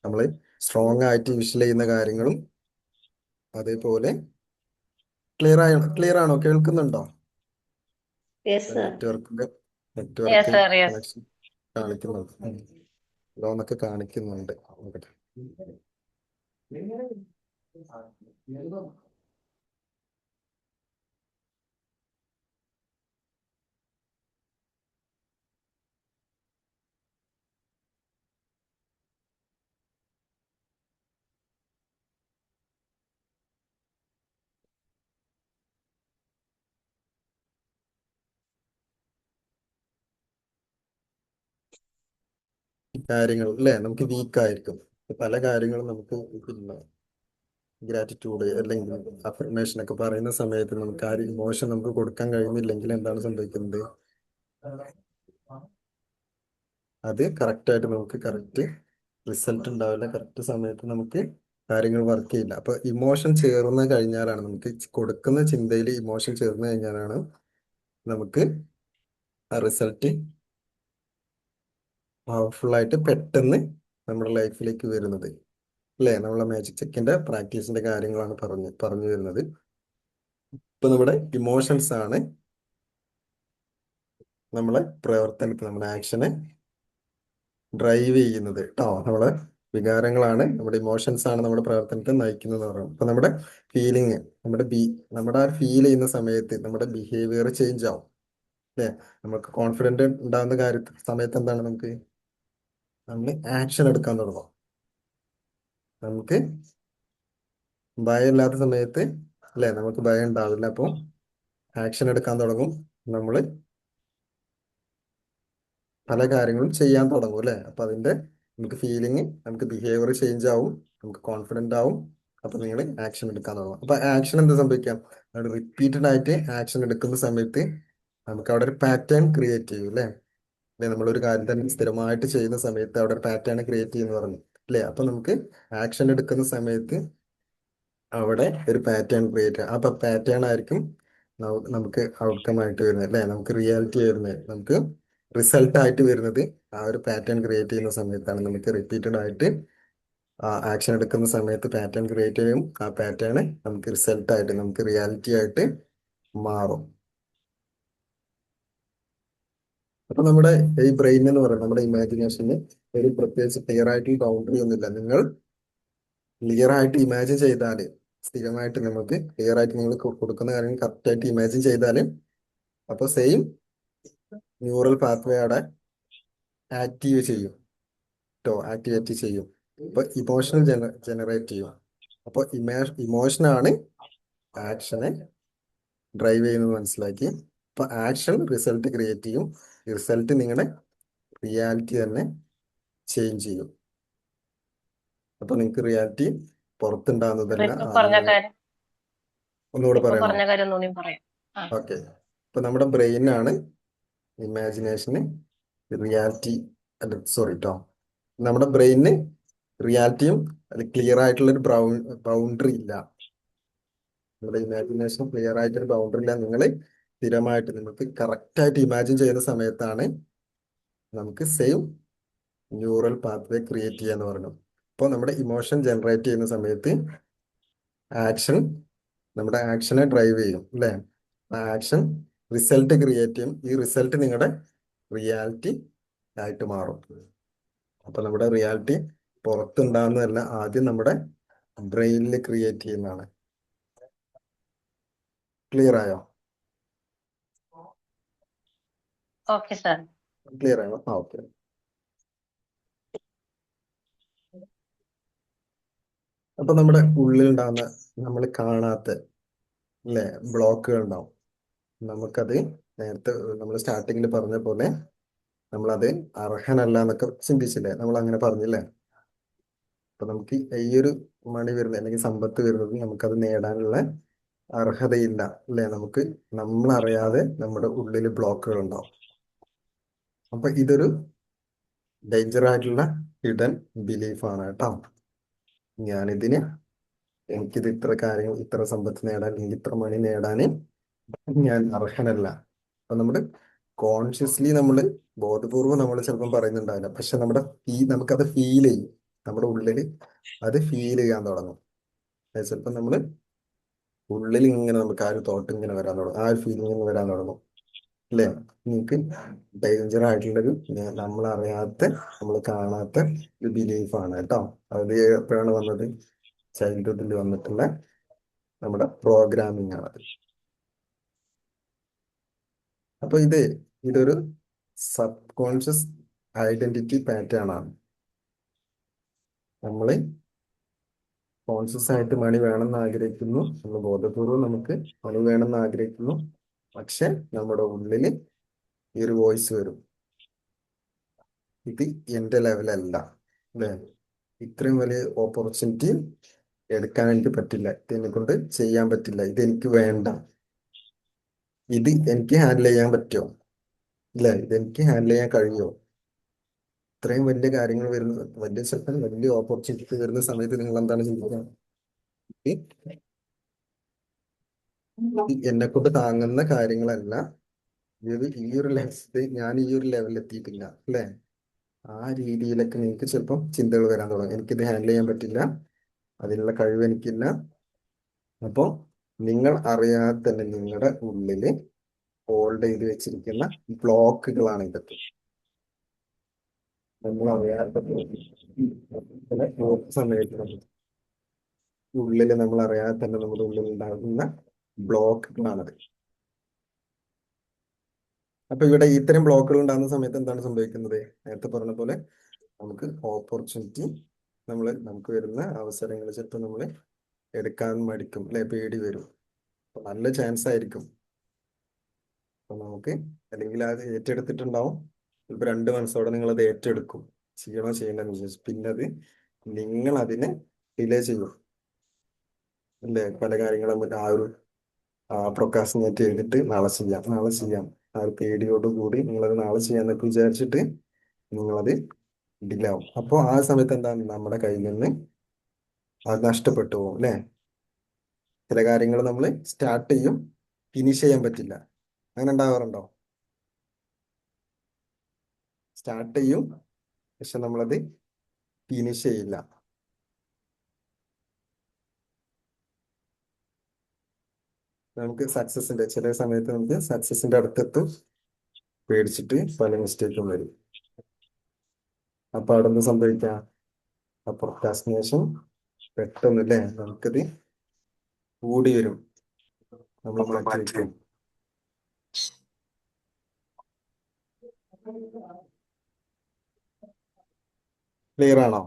നമ്മള് സ്ട്രോങ് ആയിട്ട് വിഷ്വൽ ചെയ്യുന്ന കാര്യങ്ങളും അതേപോലെ ക്ലിയർ ആണോ, കേൾക്കുന്നുണ്ടോ? Yes sir. Yes network sir, yes. Connection കാണിക്കുന്നുണ്ട്. ഹലോ എന്നൊക്കെ കാണിക്കുന്നുണ്ട്. നോക്കട്ടെ. കാര്യങ്ങൾ അല്ലെ നമുക്ക് വീക്ക് ആയിരിക്കും. പല കാര്യങ്ങളും നമുക്ക് പിന്നെ ഗ്രാറ്റിറ്റ്യൂഡ് അല്ലെങ്കിൽ അഫർമേഷൻ ഒക്കെ പറയുന്ന സമയത്ത് നമുക്ക് ആ ഇമോഷൻ നമുക്ക് കൊടുക്കാൻ കഴിയുന്നില്ലെങ്കിൽ എന്താണ് സംഭവിക്കുന്നത്? അത് കറക്റ്റ് ആയിട്ട് നമുക്ക് കറക്റ്റ് റിസൾട്ട് ഉണ്ടാവില്ല. കറക്റ്റ് സമയത്ത് നമുക്ക് കാര്യങ്ങൾ വർക്ക് ചെയ്യില്ല. അപ്പൊ ഇമോഷൻ ചേർന്ന് കഴിഞ്ഞാലാണ് നമുക്ക് കൊടുക്കുന്ന ചിന്തയിൽ ഇമോഷൻ ചേർന്ന് കഴിഞ്ഞാലാണ് നമുക്ക് ആ റിസൾട്ട് പവർഫുൾ ആയിട്ട് പെട്ടെന്ന് നമ്മുടെ ലൈഫിലേക്ക് വരുന്നത്. അല്ലേ? നമ്മളെ മാജിക് ചെക്കിന്റെ പ്രാക്ടീസിന്റെ കാര്യങ്ങളാണ് പറഞ്ഞു വരുന്നത്. ഇപ്പൊ നമ്മുടെ ഇമോഷൻസ് ആണ് നമ്മളെ പ്രവർത്തനത്തെ, നമ്മുടെ ആക്ഷനെ ഡ്രൈവ് ചെയ്യുന്നത് കേട്ടോ. നമ്മുടെ വികാരങ്ങളാണ്, നമ്മുടെ ഇമോഷൻസ് ആണ് നമ്മുടെ പ്രവർത്തനത്തെ നയിക്കുന്നത് എന്ന് പറയുന്നത്. അപ്പൊ നമ്മുടെ ഫീലിംഗ്, നമ്മുടെ ആ ഫീൽ ചെയ്യുന്ന സമയത്ത് നമ്മുടെ ബിഹേവിയർ ചേഞ്ച് ആവും. അല്ലേ? നമുക്ക് കോൺഫിഡന്റ് ഉണ്ടാകുന്ന സമയത്ത് എന്താണ് നമ്മൾ ആക്ഷൻ എടുക്കാൻ തുടങ്ങും. നമുക്ക് ഭയമില്ലാത്ത സമയത്ത് അല്ലേ, നമുക്ക് ഭയം ഉണ്ടാവില്ല. അപ്പോൾ ആക്ഷൻ എടുക്കാൻ തുടങ്ങും. നമ്മൾ പല കാര്യങ്ങളും ചെയ്യാൻ തുടങ്ങും അല്ലേ. അപ്പൊ അതിന്റെ നമുക്ക് ഫീലിംഗ്, നമുക്ക് ബിഹേവിയർ ചേഞ്ച് ആവും, നമുക്ക് കോൺഫിഡന്റ് ആവും. അപ്പൊ നിങ്ങൾ ആക്ഷൻ എടുക്കാൻ തുടങ്ങും. അപ്പൊ ആക്ഷൻ എന്താ സംഭവിക്കാം? അവിടെ റിപ്പീറ്റഡ് ആയിട്ട് ആക്ഷൻ എടുക്കുന്ന സമയത്ത് നമുക്ക് അവിടെ ഒരു പാറ്റേൺ ക്രിയേറ്റ് ചെയ്യും അല്ലേ. അല്ലെ, നമ്മളൊരു കാര്യം തന്നെ സ്ഥിരമായിട്ട് ചെയ്യുന്ന സമയത്ത് അവിടെ ഒരു പാറ്റേൺ ക്രിയേറ്റ് ചെയ്യുന്ന പറഞ്ഞു അല്ലേ. അപ്പൊ നമുക്ക് ആക്ഷൻ എടുക്കുന്ന സമയത്ത് അവിടെ ഒരു പാറ്റേൺ ക്രിയേറ്റ് ചെയ്യാം. അപ്പൊ പാറ്റേൺ ആയിരിക്കും നമുക്ക് ഔട്ട്കം ആയിട്ട് വരുന്നത് അല്ലേ. നമുക്ക് റിയാലിറ്റി വരുന്നത്, നമുക്ക് റിസൾട്ട് ആയിട്ട് വരുന്നത് ആ ഒരു പാറ്റേൺ ക്രിയേറ്റ് ചെയ്യുന്ന സമയത്താണ്. നമുക്ക് റിപ്പീറ്റഡ് ആയിട്ട് ആക്ഷൻ എടുക്കുന്ന സമയത്ത് പാറ്റേൺ ക്രിയേറ്റ് ചെയ്യും. ആ പാറ്റേൺ നമുക്ക് റിസൾട്ട് ആയിട്ട്, നമുക്ക് റിയാലിറ്റി ആയിട്ട് മാറും. അപ്പൊ നമ്മുടെ ഈ ബ്രെയിൻ എന്ന് പറയുന്നത്, നമ്മുടെ ഇമാജിനേഷന് ഒരു പ്രത്യേകിച്ച് ക്ലിയർ ആയിട്ട് ബൗണ്ടറി ഒന്നുമില്ല. നിങ്ങൾ ക്ലിയർ ആയിട്ട് ഇമാജിൻ ചെയ്താൽ, സ്ഥിരമായിട്ട് നമുക്ക് ക്ലിയർ ആയിട്ട് നിങ്ങൾ കൊടുക്കുന്ന കാര്യങ്ങൾ കറക്റ്റ് ആയിട്ട് ഇമാജിൻ ചെയ്താൽ, അപ്പൊ സെയിം ന്യൂറൽ പാത്വേ അവിടെ ആക്റ്റീവ് ചെയ്യും കേട്ടോ, ആക്ടിവേറ്റ് ചെയ്യും. അപ്പൊ ഇമോഷണൽ ജനറേറ്റ് ചെയ്യും. അപ്പൊ ഇമോഷനാണ് ആക്ഷനെ ഡ്രൈവ് ചെയ്യുന്നത് മനസ്സിലാക്കി. അപ്പൊ ആക്ഷൻ റിസൾട്ട് ക്രിയേറ്റ് ചെയ്യും. റിസൾട്ട് നിങ്ങളുടെ റിയാലിറ്റി തന്നെ ചേഞ്ച് ചെയ്യും. അപ്പൊ നിങ്ങൾക്ക് റിയാലിറ്റി സർ, പുറത്തുണ്ടാകുന്നതല്ല, ഇപ്പൊ ആദ്യം പറഞ്ഞ നിങ്ങൾ കാര്യം ഒന്നുകൂടെ പറയണോ? ഒന്നുകൂടി പറയാം. ആ. ഓക്കെ. ഇപ്പൊ നമ്മുടെ ബ്രെയിനാണ് ഇമാജിനേഷന് റിയാലിറ്റി, അല്ല സോറി കേട്ടോ, നമ്മുടെ ബ്രെയിനിന് റിയാലിറ്റിയും ക്ലിയർ ആയിട്ടുള്ള ഒരു ബൗണ്ടറി ഇല്ല. നമ്മുടെ ഇമാജിനേഷൻ ക്ലിയർ ആയിട്ടൊരു ബൗണ്ടറി ഇല്ല. നിങ്ങൾ സ്ഥിരമായിട്ട് നിങ്ങൾക്ക് കറക്റ്റ് ആയിട്ട് ഇമാജിൻ ചെയ്യുന്ന സമയത്താണ് നമുക്ക് സെയിം ന്യൂറൽ പാത്വേ ക്രിയേറ്റ് ചെയ്യാന്ന് പറഞ്ഞു. അപ്പോൾ നമ്മുടെ ഇമോഷൻ ജനറേറ്റ് ചെയ്യുന്ന സമയത്ത് ആക്ഷൻ നമ്മുടെ ആക്ഷനെ ഡ്രൈവ് ചെയ്യും അല്ലേ. ആ ആക്ഷൻ റിസൾട്ട് ക്രിയേറ്റ് ചെയ്യും. ഈ റിസൾട്ട് നിങ്ങളുടെ റിയാലിറ്റി ആയിട്ട് മാറും. അപ്പൊ നമ്മുടെ റിയാലിറ്റി പുറത്തുണ്ടാകുന്നതല്ല, ആദ്യം നമ്മുടെ ബ്രെയിനിൽ ക്രിയേറ്റ് ചെയ്യുന്നതാണ്. ക്ലിയർ ആയോ? Okay sir. ക്ലിയർ ആയോ? ആ, ഓക്കെ. അപ്പൊ നമ്മുടെ ഉള്ളിലുണ്ടാകുന്ന നമ്മൾ കാണാത്ത അല്ലെ ബ്ലോക്കുകൾ ഉണ്ടാവും. നമുക്കത് നേരത്തെ നമ്മൾ സ്റ്റാർട്ടിങ്ങിൽ പറഞ്ഞ പോലെ നമ്മളത് അർഹനല്ല എന്നൊക്കെ ചിന്തിച്ചില്ലേ, നമ്മൾ അങ്ങനെ പറഞ്ഞില്ലേ. അപ്പൊ നമുക്ക് ഈ ഒരു മണി വരുന്നത് അല്ലെങ്കിൽ സമ്പത്ത് വരുന്നത് നമുക്കത് നേടാനുള്ള അർഹതയില്ല അല്ലെ. നമുക്ക് നമ്മളറിയാതെ നമ്മുടെ ഉള്ളിൽ ബ്ലോക്കുകൾ ഉണ്ടാവും. അപ്പൊ ഇതൊരു ഡേഞ്ചർ ആയിട്ടുള്ള ഹിഡൻ ബിലീഫാണ് കേട്ടോ. ഞാനിതിന് എനിക്കിത് ഇത്ര കാര്യങ്ങൾ, ഇത്ര സമ്പത്ത് നേടാൻ, എനിക്ക് ഇത്ര മണി നേടാൻ ഞാൻ അർഹനല്ല. അപ്പൊ നമ്മള് കോൺഷ്യസ്ലി നമ്മള് ബോധപൂർവം നമ്മൾ ചിലപ്പം പറയുന്നുണ്ടാവില്ല, പക്ഷെ നമുക്കത് ഫീൽ ചെയ്യും. നമ്മുടെ ഉള്ളിൽ അത് ഫീൽ ചെയ്യാൻ തുടങ്ങും. ചിലപ്പോൾ നമ്മള് ഉള്ളിൽ ഇങ്ങനെ നമുക്ക് ആ ഒരു തോട്ട് ഇങ്ങനെ വരാൻ തുടങ്ങും, ആ ഒരു ഫീലിംഗ് ഇങ്ങനെ വരാൻ തുടങ്ങും അല്ലേ. നിങ്ങൾക്ക് ഡേഞ്ചർ ആയിട്ടുള്ളൊരു നമ്മളറിയാത്ത, നമ്മൾ കാണാത്ത ഒരു ബിലീഫാണ് കേട്ടോ. അത് എപ്പോഴാണ് വന്നത്? ചൈൽഡ്ഹുഡിൽ വന്നിട്ടുള്ള നമ്മുടെ പ്രോഗ്രാമിംഗ് ആണ് അത്. അപ്പൊ ഇതൊരു സബ് കോൺഷ്യസ് ഐഡന്റിറ്റി പാറ്റേൺ ആണ്. നമ്മൾ കോൺഷ്യസ് ആയിട്ട് മണി വേണമെന്ന് ആഗ്രഹിക്കുന്നു, നമ്മൾ ബോധപൂർവം നമുക്ക് മണി വേണമെന്ന് ആഗ്രഹിക്കുന്നു. പക്ഷെ നമ്മുടെ ഉള്ളില് ഈ ഒരു വോയിസ് വരും, ഇത് എന്റെ ലെവലല്ല അല്ലേ, ഇത്രയും വലിയ ഓപ്പർച്യൂണിറ്റി എടുക്കാൻ എനിക്ക് പറ്റില്ല, ഇത് എന്നെ കൊണ്ട് ചെയ്യാൻ പറ്റില്ല, ഇത് എനിക്ക് വേണ്ട, ഇത് എനിക്ക് ഹാൻഡിൽ ചെയ്യാൻ പറ്റുമോ ഇല്ല, ഇതെനിക്ക് ഹാൻഡിൽ ചെയ്യാൻ കഴിയുമോ. ഇത്രയും വലിയ കാര്യങ്ങൾ വരുന്ന, വലിയ ചിലപ്പോൾ വലിയ ഓപ്പർച്യൂണിറ്റി വരുന്ന സമയത്ത് നിങ്ങൾ എന്താണ് ചെയ്യുക? എന്നെ കൊണ്ട് താങ്ങുന്ന കാര്യങ്ങളല്ല, ഈ ഒരു ലെവൽ, ഞാൻ ഈ ഒരു ലെവലിൽ എത്തിയിട്ടില്ല അല്ലേ. ആ രീതിയിലൊക്കെ നിങ്ങൾക്ക് ചിലപ്പോൾ ചിന്തകൾ വരാൻ തുടങ്ങും. എനിക്കിത് ഹാൻഡിൽ ചെയ്യാൻ പറ്റില്ല, അതിനുള്ള കഴിവ് എനിക്കില്ല. അപ്പോൾ നിങ്ങൾ അറിയാതെ തന്നെ നിങ്ങളുടെ ഉള്ളില് ഹോൾഡ് ചെയ്ത് വെച്ചിരിക്കുന്ന ബ്ലോക്കുകളാണ് ഇതൊക്കെ. നമ്മൾ അറിയാത്ത സമയത്ത് ഉള്ളില് നമ്മൾ അറിയാതെ തന്നെ നമ്മുടെ ഉള്ളിൽ ഉണ്ടാകുന്ന ബ്ലോക്കുകളാണത്. അപ്പൊ ഇവിടെ ഇത്തരം ബ്ലോക്കുകൾ ഉണ്ടാകുന്ന സമയത്ത് എന്താണ് സംഭവിക്കുന്നത്? നേരത്തെ പറഞ്ഞ പോലെ നമുക്ക് ഓപ്പർച്യൂണിറ്റി, നമുക്ക് വരുന്ന അവസരങ്ങൾ ചിലപ്പോൾ നമ്മൾ എടുക്കാൻ മടിക്കും അല്ലെ, പേടി വരും. അപ്പൊ നല്ല ചാൻസ് ആയിരിക്കും. അപ്പൊ നമുക്ക് അല്ലെങ്കിൽ അത് ഏറ്റെടുത്തിട്ടുണ്ടാവും, ചിലപ്പോൾ 2 മനസ്സോടെ നിങ്ങൾ അത് ഏറ്റെടുക്കും, ചെയ്യണോ ചെയ്യണ്ടെന്ന് വിചാരിച്ചു. പിന്നെ അത് നിങ്ങൾ അതിനെ ഡിലേ ചെയ്യും അല്ലേ. പല കാര്യങ്ങളും പ്രൊക്കാസിനേറ്റ് ചെയ്തിട്ട് നാളെ ചെയ്യാം, നാളെ ചെയ്യാം, ആ ഒരു പേടിയോട് കൂടി നിങ്ങളത് നാളെ ചെയ്യാന്നൊക്കെ വിചാരിച്ചിട്ട് നിങ്ങളത് ഡിലേ ആവും. അപ്പോൾ ആ സമയത്ത് എന്താണ്, നമ്മുടെ കയ്യിൽ നിന്ന് അത് നഷ്ടപ്പെട്ടു പോകും അല്ലേ. ചില കാര്യങ്ങൾ നമ്മൾ സ്റ്റാർട്ട് ചെയ്യും, ഫിനിഷ് ചെയ്യാൻ പറ്റില്ല. അങ്ങനെ ഉണ്ടാവാറുണ്ടോ? സ്റ്റാർട്ട് ചെയ്യും, പക്ഷെ നമ്മളത് ഫിനിഷ് ചെയ്യില്ല. നമുക്ക് ചില സമയത്ത് നമുക്ക് സക്സസിന്റെ അടുത്തെത്തും, പേടിച്ചിട്ട് പല മിസ്റ്റേക്കും വരും. അപ്പൊ അവിടെ നിന്ന് സംഭവിക്കാം, ആ പ്രൊക്രാസ്റ്റിനേഷൻ പെട്ടെന്നല്ലേ നമുക്കത് കൂടി വരും, നമ്മൾ മാറ്റി വയ്ക്കും. ക്ലിയർ ആണോ?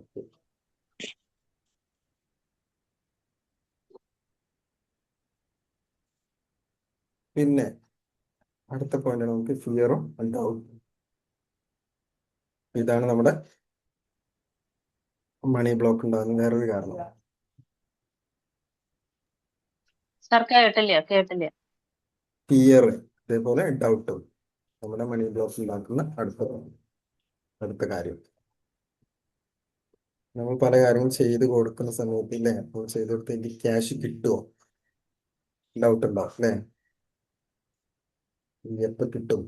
Okay. പിന്നെ അടുത്ത പോയിന്റ് നമുക്ക് ഫിയറും ഉണ്ടാവും. ഇതാണ് നമ്മുടെ മണി ബ്ലോക്ക് ഉണ്ടാകുന്ന വേറൊരു കാരണം. സർ കേട്ടില്ല. ഫിയർ അതേപോലെ ഡൗട്ടും നമ്മുടെ മണി ബ്ലോക്ക് ഉണ്ടാക്കുന്ന അടുത്ത കാര്യം. നമ്മൾ പല കാര്യങ്ങളും ചെയ്ത് കൊടുക്കുന്ന സമയത്ത് ഇല്ലേ, നമ്മൾ ചെയ്ത് കൊടുത്ത് എനിക്ക് ക്യാഷ് കിട്ടുമോ, ഡൗട്ട് ഉണ്ടാവും അല്ലേ. എപ്പോൾ കിട്ടും,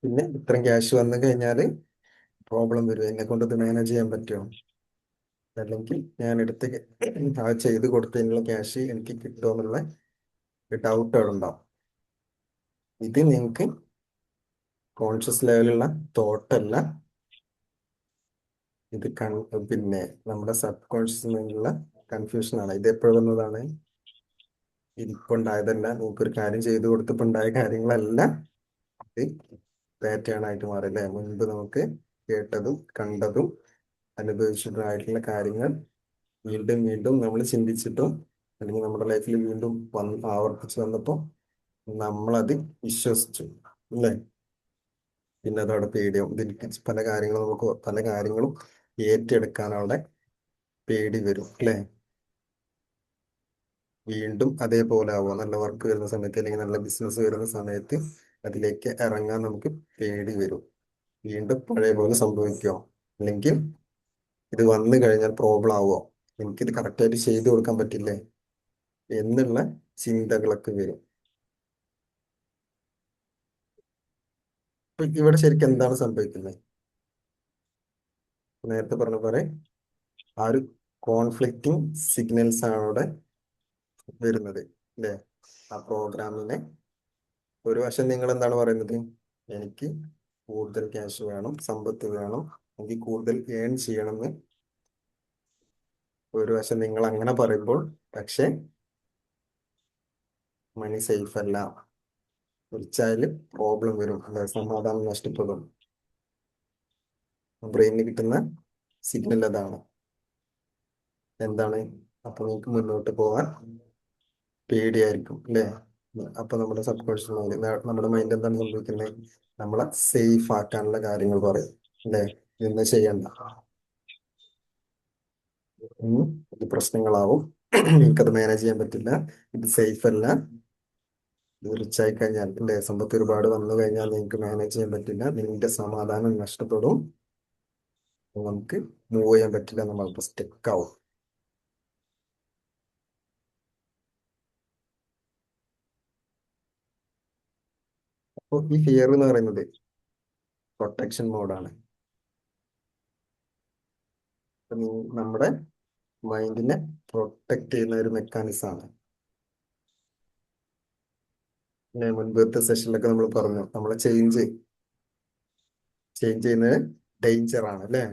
പിന്നെ ഇത്രയും ക്യാഷ് വന്നു കഴിഞ്ഞാൽ പ്രോബ്ലം വരും, എന്നെ കൊണ്ട് ഇത് മാനേജ് ചെയ്യാൻ പറ്റുമോ, അല്ലെങ്കിൽ ഞാൻ ആ ചെയ്ത് കൊടുത്തതിനുള്ള ക്യാഷ് എനിക്ക് കിട്ടുമോ എന്നുള്ള ഡൗട്ടുകൾ ഉണ്ടാവും. ഇത് നിങ്ങൾക്ക് കോൺഷ്യസ് ലെവലുള്ള തോട്ടല്ല, ഇത് പിന്നെ നമ്മുടെ സബ് കോൺഷ്യസ് മൈൻഡിലുള്ള കൺഫ്യൂഷൻ ആണ്. ഇത് എപ്പോഴും വന്നതാണ്, ഇതിപ്പോ ഉണ്ടായതല്ല, നിങ്ങൾക്കൊരു കാര്യം ചെയ്തു കൊടുത്തപ്പോ ഉണ്ടായ കാര്യങ്ങളല്ല, ഇത് പാറ്റേൺ ആയിട്ട് മാറില്ലേ. മുൻപ് നമുക്ക് കേട്ടതും കണ്ടതും അനുഭവിച്ചിട്ടുമായിട്ടുള്ള കാര്യങ്ങൾ വീണ്ടും വീണ്ടും നമ്മൾ ചിന്തിച്ചിട്ടും അല്ലെങ്കിൽ നമ്മുടെ ലൈഫിൽ വീണ്ടും ആവർത്തിച്ച് വന്നപ്പോൾ നമ്മളത് വിശ്വസിച്ചു അല്ലേ? പിന്നെ അതവിടെ പേടിയാവും. ഇതിലേക്ക് പല കാര്യങ്ങളും പല കാര്യങ്ങളും ഏറ്റെടുക്കാൻ അവിടെ പേടി വരും അല്ലേ? വീണ്ടും അതേപോലെ ആവുക. നല്ല വർക്ക് വരുന്ന സമയത്ത് അല്ലെങ്കിൽ നല്ല ബിസിനസ് വരുന്ന സമയത്ത് അതിലേക്ക് ഇറങ്ങാൻ നമുക്ക് പേടി വരും. വീണ്ടും പഴയ പോലെ സംഭവിക്കുമോ, അല്ലെങ്കിൽ ഇത് വന്നു കഴിഞ്ഞാൽ പ്രോബ്ലം ആവുമോ, എനിക്കിത് കറക്റ്റായിട്ട് ചെയ്തു കൊടുക്കാൻ പറ്റില്ലേ എന്നുള്ള ചിന്തകളൊക്കെ വരും. അപ്പൊ ഇവിടെ ശരിക്കും എന്താണ് സംഭവിക്കുന്നത്? നേരത്തെ പറഞ്ഞ പോലെ ആ ഒരു കോൺഫ്ലിക്റ്റിംഗ് സിഗ്നൽസ് ആണ് അവിടെ വരുന്നത് അല്ലേ? ആ പ്രോഗ്രാമിനെ ഒരു വശം നിങ്ങൾ എന്താണ് പറയുന്നത്? എനിക്ക് കൂടുതൽ ക്യാഷ് വേണം, സമ്പത്ത് വേണം, എനിക്ക് കൂടുതൽ ഏൺ ചെയ്യണമെന്ന് ഒരു വശം നിങ്ങൾ അങ്ങനെ പറയുമ്പോൾ, പക്ഷെ മണി സേഫ് അല്ല, വിളിച്ചാൽ പ്രോബ്ലം വരും, അതായത് സമാധാനം നഷ്ടപ്പെടും. ബ്രെയിനിന് കിട്ടുന്ന സിഗ്നൽ അതാണ്. എന്താണ്? അപ്പൊ നിങ്ങൾക്ക് മുന്നോട്ട് പോകാൻ പേടിയായിരിക്കും അല്ലേ? അപ്പൊ നമ്മുടെ സബ് കോൺഷ്യസ് മൈൻഡ്, നമ്മുടെ മൈൻഡ് എന്താണ് സംഭവിക്കുന്നത്? നമ്മളെ സേഫ് ആക്കാനുള്ള കാര്യങ്ങൾ പറയും അല്ലേ? ഇന്ന് ചെയ്യണ്ട, ഇത് പ്രശ്നങ്ങളാവും, നിങ്ങൾക്കത് മാനേജ് ചെയ്യാൻ പറ്റില്ല, ഇത് സേഫ് അല്ല, ഇത് റിച്ച് ആയി കഴിഞ്ഞാൽ അല്ലേ, സമ്പത്ത് ഒരുപാട് വന്നു കഴിഞ്ഞാൽ നിങ്ങൾക്ക് മാനേജ് ചെയ്യാൻ പറ്റില്ല, നിങ്ങളുടെ സമാധാനം നഷ്ടപ്പെടും, നമുക്ക് മൂവ് ചെയ്യാൻ പറ്റില്ല, നമ്മൾ സ്റ്റെക്ക് ആവും. അപ്പോൾ ഈ ഫിയർ എന്ന് പറയുന്നത് പ്രൊട്ടക്ഷൻ മോഡാണ്. നമ്മുടെ മൈൻഡിനെ പ്രൊട്ടക്ട് ചെയ്യുന്ന ഒരു മെക്കാനിസം ആണ്. പിന്നെ മുൻപത്തെ സെഷനിലൊക്കെ നമ്മൾ പറഞ്ഞു, നമ്മളെ ചേഞ്ച് ചെയ്യുന്നത് ഡേഞ്ചർ ആണ് അല്ലേ?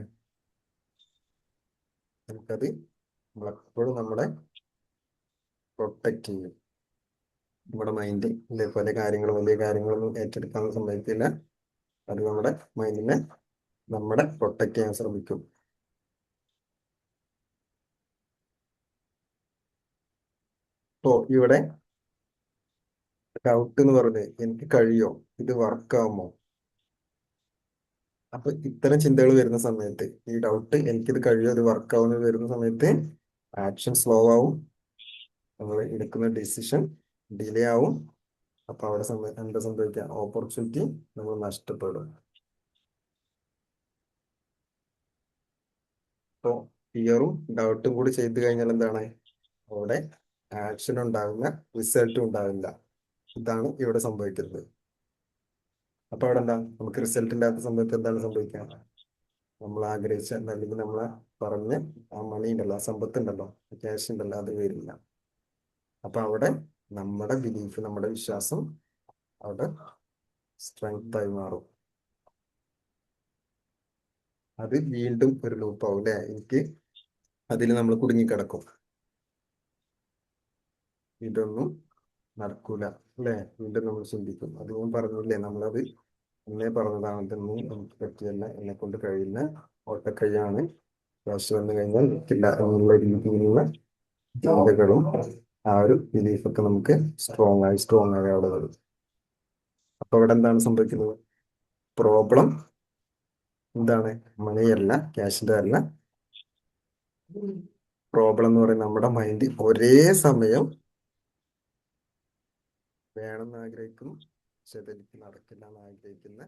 നമുക്കത് നമ്മളെപ്പോഴും നമ്മളെ പ്രൊട്ടക്ട് ചെയ്യും. നമ്മുടെ മൈൻഡ് അല്ലെ പല കാര്യങ്ങളും വലിയ കാര്യങ്ങളൊന്നും ഏറ്റെടുക്കാൻ സമ്മതിക്കില്ല. അത് നമ്മുടെ മൈൻഡിനെ നമ്മുടെ പ്രൊട്ടക്ട് ചെയ്യാൻ ശ്രമിക്കും. ഇപ്പോ ഇവിടെ ഡൗട്ട് എന്ന് പറഞ്ഞത് എനിക്ക് കഴിയോ, ഇത് വർക്കാവുമോ? അപ്പൊ ഇത്തരം ചിന്തകൾ വരുന്ന സമയത്ത്, ഈ ഡൗട്ട് എനിക്കിത് കഴിയോ, ഇത് വർക്കാവുന്ന വരുന്ന സമയത്ത് ആക്ഷൻ സ്ലോ ആവും, നമ്മൾ എടുക്കുന്ന ഡിസിഷൻ ഡിലേ ആവും. അപ്പൊ അവിടെ എന്താ സംഭവിക്കുക? ഓപ്പർച്യൂണിറ്റി നമ്മൾ നഷ്ടപ്പെടും. അപ്പോൾ ഫിയറും ഡൗട്ടും കൂടി ചെയ്തു കഴിഞ്ഞാൽ എന്താണ്? അവിടെ ആക്ഷൻ ഉണ്ടാവില്ല, റിസൾട്ടും ഉണ്ടാവില്ല. ഇതാണ് ഇവിടെ സംഭവിക്കുന്നത്. അപ്പൊ അവിടെ എന്താ, നമുക്ക് റിസൾട്ട് ഇല്ലാത്ത സമയത്ത് എന്താണ് സംഭവിക്കുക? നമ്മൾ ആഗ്രഹിച്ച അല്ലെങ്കിൽ നമ്മളെ പറഞ്ഞ് ആ മണി ഉണ്ടല്ലോ, ആ സമ്പത്ത് ഉണ്ടല്ലോ, ക്യാഷ് ഉണ്ടല്ലോ, അത് വരില്ല. അപ്പൊ അവിടെ നമ്മുടെ ബിലീഫ്, നമ്മുടെ വിശ്വാസം അവിടെ സ്ട്രെങ്ത് ആയി മാറും. അത് വീണ്ടും ഒരു ലൂപ്പാവും അല്ലെ? എനിക്ക് അതിൽ നമ്മൾ കുടുങ്ങിക്കിടക്കും, ഇതൊന്നും നടക്കൂല അല്ലെ? വീണ്ടും നമ്മൾ ചിന്തിക്കും. അത് ഞാൻ പറഞ്ഞില്ലേ, നമ്മളത് എന്നെ പറഞ്ഞതാണ്, ഇതൊന്നും എനിക്ക് പറ്റിയല്ല, എന്നെ കൊണ്ട് കഴിയില്ല, ഓട്ടക്കൈയാണ്, ക്യാഷ് വന്നു കഴിഞ്ഞാൽ നിൽക്കില്ല എന്നുള്ള രീതിയിലുള്ള ചിന്തകളും ആ ഒരു ബിലീഫൊക്കെ നമുക്ക് സ്ട്രോങ് ആയി അവിടെ വരും. അപ്പൊ അവിടെ എന്താണ് സംഭവിക്കുന്നത്? പ്രോബ്ലം എന്താണ്? മണിയല്ല, ക്യാഷിന്റെ അല്ല. പ്രോബ്ലം എന്ന് പറയുന്നത് നമ്മുടെ മൈൻഡ് ഒരേ സമയം വേണമെന്ന് ആഗ്രഹിക്കുന്നു, പക്ഷെ അതെനിക്ക് നടക്കില്ല എന്ന് ആഗ്രഹിക്കുന്ന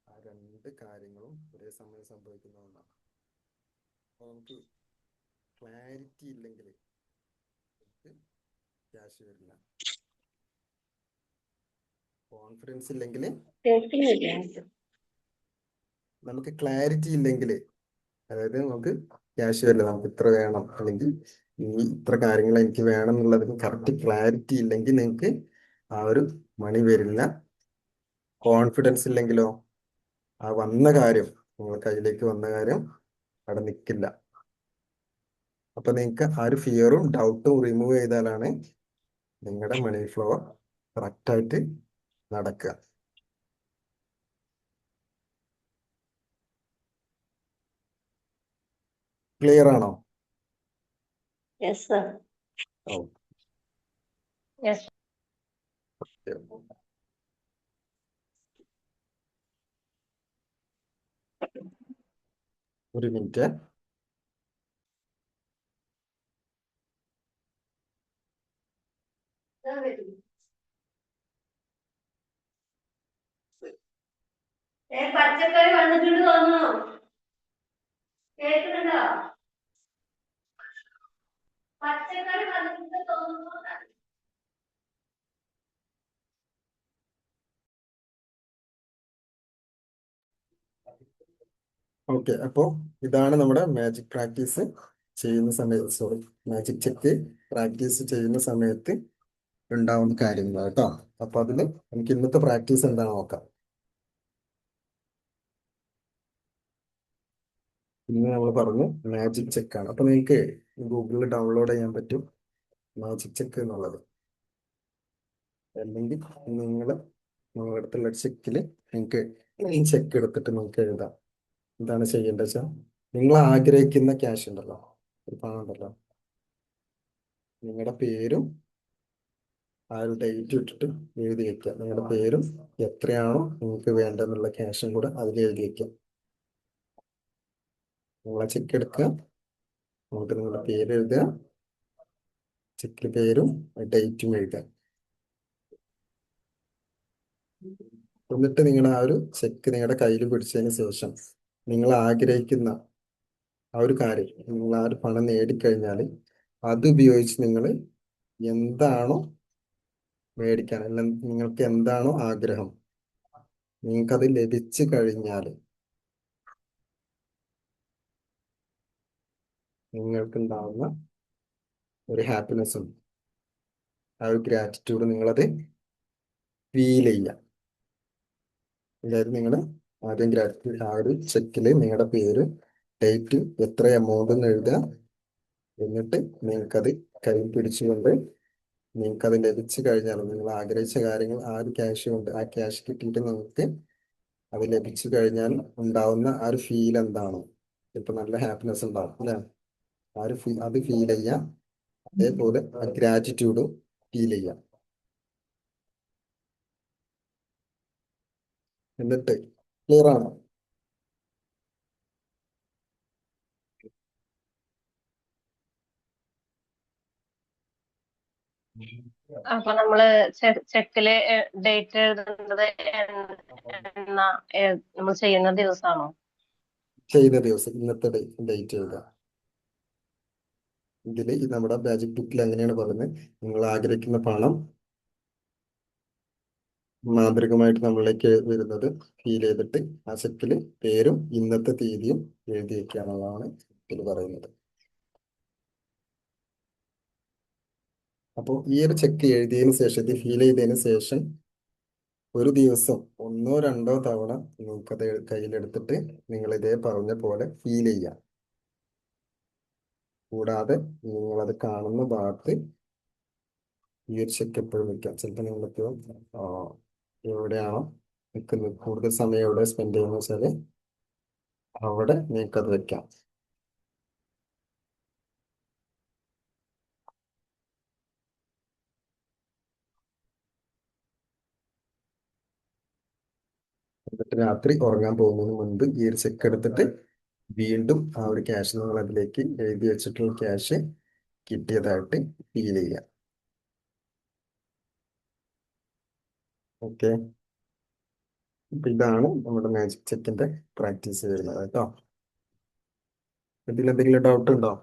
ആ രണ്ട് കാര്യങ്ങളും ഒരേ സമയം സംഭവിക്കുന്ന ഒന്നാണ്. അപ്പൊ നമുക്ക് ക്ലാരിറ്റി ഇല്ലെങ്കിൽ ക്യാഷ് വരില്ല, കോൺഫിഡൻസ് ഇല്ലെങ്കിൽ, നമുക്ക് ക്ലാരിറ്റി ഇല്ലെങ്കിൽ, അതായത് നമുക്ക് ക്യാഷ് വരില്ല, നമുക്ക് ഇത്ര വേണം, അല്ലെങ്കിൽ ഈ ഇത്ര കാര്യങ്ങൾ എനിക്ക് വേണം എന്നുള്ളതിന് കറക്റ്റ് ക്ലാരിറ്റി ഇല്ലെങ്കിൽ നിങ്ങൾക്ക് ആ ഒരു മണി വരില്ല. കോൺഫിഡൻസ് ഇല്ലെങ്കിലോ, ആ വന്ന കാര്യം, നിങ്ങൾ കയ്യിലേക്ക് വന്ന കാര്യം അവിടെ നിൽക്കില്ല. അപ്പൊ നിങ്ങൾക്ക് ആ ഒരു ഫിയറും ഡൗട്ടും റിമൂവ് ചെയ്താലാണ് നിങ്ങളുടെ മണി ഫ്ലോ കറക്റ്റായിട്ട് നടക്കുക. ക്ലിയർ ആണോ? Yes sir. ഓ യെസ്. ഒരു മിനിറ്റ്. പച്ചക്കറി വന്നിട്ടുണ്ട് തോന്നുന്നു. കേൾക്കുന്നുണ്ടോ? പച്ചക്കറി വന്നിട്ടുണ്ട് തോന്നുന്നു. ഓക്കെ, അപ്പോൾ ഇതാണ് നമ്മുടെ മാജിക് പ്രാക്ടീസ് ചെയ്യുന്ന സമയത്ത്, സോറി, മാജിക് ചെക്ക് പ്രാക്ടീസ് ചെയ്യുന്ന സമയത്ത് ഉണ്ടാവുന്ന കാര്യങ്ങൾ കേട്ടോ. അപ്പൊ അതില് നമുക്ക് ഇന്നത്തെ പ്രാക്ടീസ് എന്താണെന്ന് നോക്കാം. ഇന്ന് നമ്മൾ പറഞ്ഞു മാജിക് ചെക്കാണ്. അപ്പൊ നിങ്ങൾക്ക് ഗൂഗിളിൽ ഡൗൺലോഡ് ചെയ്യാൻ പറ്റും മാജിക് ചെക്ക് എന്നുള്ളത്. അല്ലെങ്കിൽ നിങ്ങൾ നിങ്ങളുടെ അടുത്തുള്ള ചെക്കിൽ നിങ്ങൾക്ക് ഈ ചെക്ക് എടുത്തിട്ട് നിങ്ങൾക്ക് എഴുതാം. എന്താണ് ചെയ്യേണ്ടത് വെച്ചാൽ, നിങ്ങൾ ആഗ്രഹിക്കുന്ന ക്യാഷ് ഉണ്ടല്ലോ, ഒരു പണം ഉണ്ടല്ലോ, നിങ്ങളുടെ പേരും ആ ഒരു ഡേറ്റ് ഇട്ടിട്ട് എഴുതി വെക്കുക. നിങ്ങളുടെ പേരും എത്രയാണോ നിങ്ങൾക്ക് വേണ്ടതെന്നുള്ള ക്യാഷും കൂടെ അതിൽ എഴുതി വെക്കുക. നിങ്ങളെ ചെക്ക് എടുക്കുക, നമുക്ക് നിങ്ങളുടെ പേര് എഴുതുക, ചെക്കിൽ പേരും ഡേറ്റും എഴുതുക. എന്നിട്ട് നിങ്ങൾ ആ ഒരു ചെക്ക് നിങ്ങളുടെ കയ്യിൽ പിടിച്ചതിന് ശേഷം നിങ്ങൾ ആഗ്രഹിക്കുന്ന ആ ഒരു കാര്യം, നിങ്ങൾ ആ ഒരു പണം നേടിക്കഴിഞ്ഞാൽ അത് ഉപയോഗിച്ച് നിങ്ങൾ എന്താണോ മേടിക്കാൻ, അല്ലെങ്കിൽ നിങ്ങൾക്ക് എന്താണോ ആഗ്രഹം, നിങ്ങൾക്കത് ലഭിച്ചു കഴിഞ്ഞാൽ നിങ്ങൾക്കുണ്ടാവുന്ന ഒരു ഹാപ്പിനെസ്സും ആ ഒരു ഗ്രാറ്റിറ്റ്യൂഡ് നിങ്ങളത് ഫീൽ ചെയ്യുക. അതായത് നിങ്ങൾ ആദ്യം ഗ്രാറ്റിറ്റ്യൂഡ് ആ ഒരു ചെക്കിൽ നിങ്ങളുടെ പേര്, ഡേറ്റ്, എത്ര എമൗണ്ട് എന്ന് എഴുതുക. എന്നിട്ട് നിങ്ങൾക്കത് കൈ പിടിച്ചുകൊണ്ട് നിങ്ങൾക്കത് ലഭിച്ചു കഴിഞ്ഞാൽ, നിങ്ങൾ ആഗ്രഹിച്ച കാര്യങ്ങൾ ആ ഒരു ക്യാഷ് കൊണ്ട്, ആ ക്യാഷ് കിട്ടിയിട്ട് നിങ്ങൾക്ക് അത് ലഭിച്ചു കഴിഞ്ഞാൽ ഉണ്ടാവുന്ന ആ ഒരു ഫീൽ എന്താണോ, ഇപ്പൊ നല്ല ഹാപ്പിനെസ് ഉണ്ടാവും അല്ലെ, ആ ഒരു അത് ഫീൽ ചെയ്യാം. അതേപോലെ ആ ഗ്രാറ്റിറ്റ്യൂഡും ഫീൽ ചെയ്യാം. എന്നിട്ട് ക്ലിയർ ആണോ? അപ്പൊ നമ്മള് ചെക്കില് ഡേറ്റ് എഴുതുന്നത് എന്നാ നമ്മൾ ചെയ്യുന്ന ദിവസമാണോ? ചെയ്യുന്ന ദിവസം, ഇന്നത്തെ ഡേറ്റ് എഴുതുക. ഇതില് നമ്മുടെ മാജിക് ബുക്കിൽ അങ്ങനെയാണ് പറയുന്നത്. നിങ്ങൾ ആഗ്രഹിക്കുന്ന പണം മാന്ത്രികമായിട്ട് നമ്മളിലേക്ക് വരുന്നത് ഫീൽ ചെയ്തിട്ട് ആ ചെക്കില് പേരും ഇന്നത്തെ തീയതിയും എഴുതി വെക്കുക എന്നുള്ളതാണ് ഇതിൽ പറയുന്നത്. അപ്പോൾ ഈ ഒരു ചെക്ക് എഴുതിയതിന് ശേഷം, ഇത് ഫീൽ ചെയ്തതിന് ശേഷം ഒരു ദിവസം ഒന്നോ രണ്ടോ തവണ നിങ്ങൾക്കത് കയ്യിലെടുത്തിട്ട് നിങ്ങൾ ഇതേ പറഞ്ഞ പോലെ ഫീൽ ചെയ്യാം. കൂടാതെ നിങ്ങളത് കാണുന്ന ഭാഗത്ത് ഈ ഒരു ചെക്ക് എപ്പോഴും വെക്കാം. ചിലപ്പോൾ നിങ്ങൾക്ക് എവിടെയാണോ നിൽക്കുന്നത്, കൂടുതൽ സമയം എവിടെ സ്പെൻഡ് ചെയ്യുന്ന വെച്ചാൽ അവിടെ നിങ്ങൾക്കത് വെക്കാം. എന്നിട്ട് രാത്രി ഉറങ്ങാൻ പോകുന്നതിന് മുൻപ് ഈ ഒരു ചെക്ക് എടുത്തിട്ട് വീണ്ടും ആ ഒരു ക്യാഷ് നിങ്ങൾ അതിലേക്ക് എഴുതി വെച്ചിട്ടുള്ള ക്യാഷ് കിട്ടിയതായിട്ട് ഫീൽ ചെയ്യാം. ഓക്കെ, അപ്പൊ ഇതാണ് നമ്മുടെ മാജിക് ചെക്കിന്റെ പ്രാക്ടീസ് വരുന്നത് കേട്ടോ. ഇതിൽ എന്തെങ്കിലും ഡൗട്ട് ഉണ്ടോ?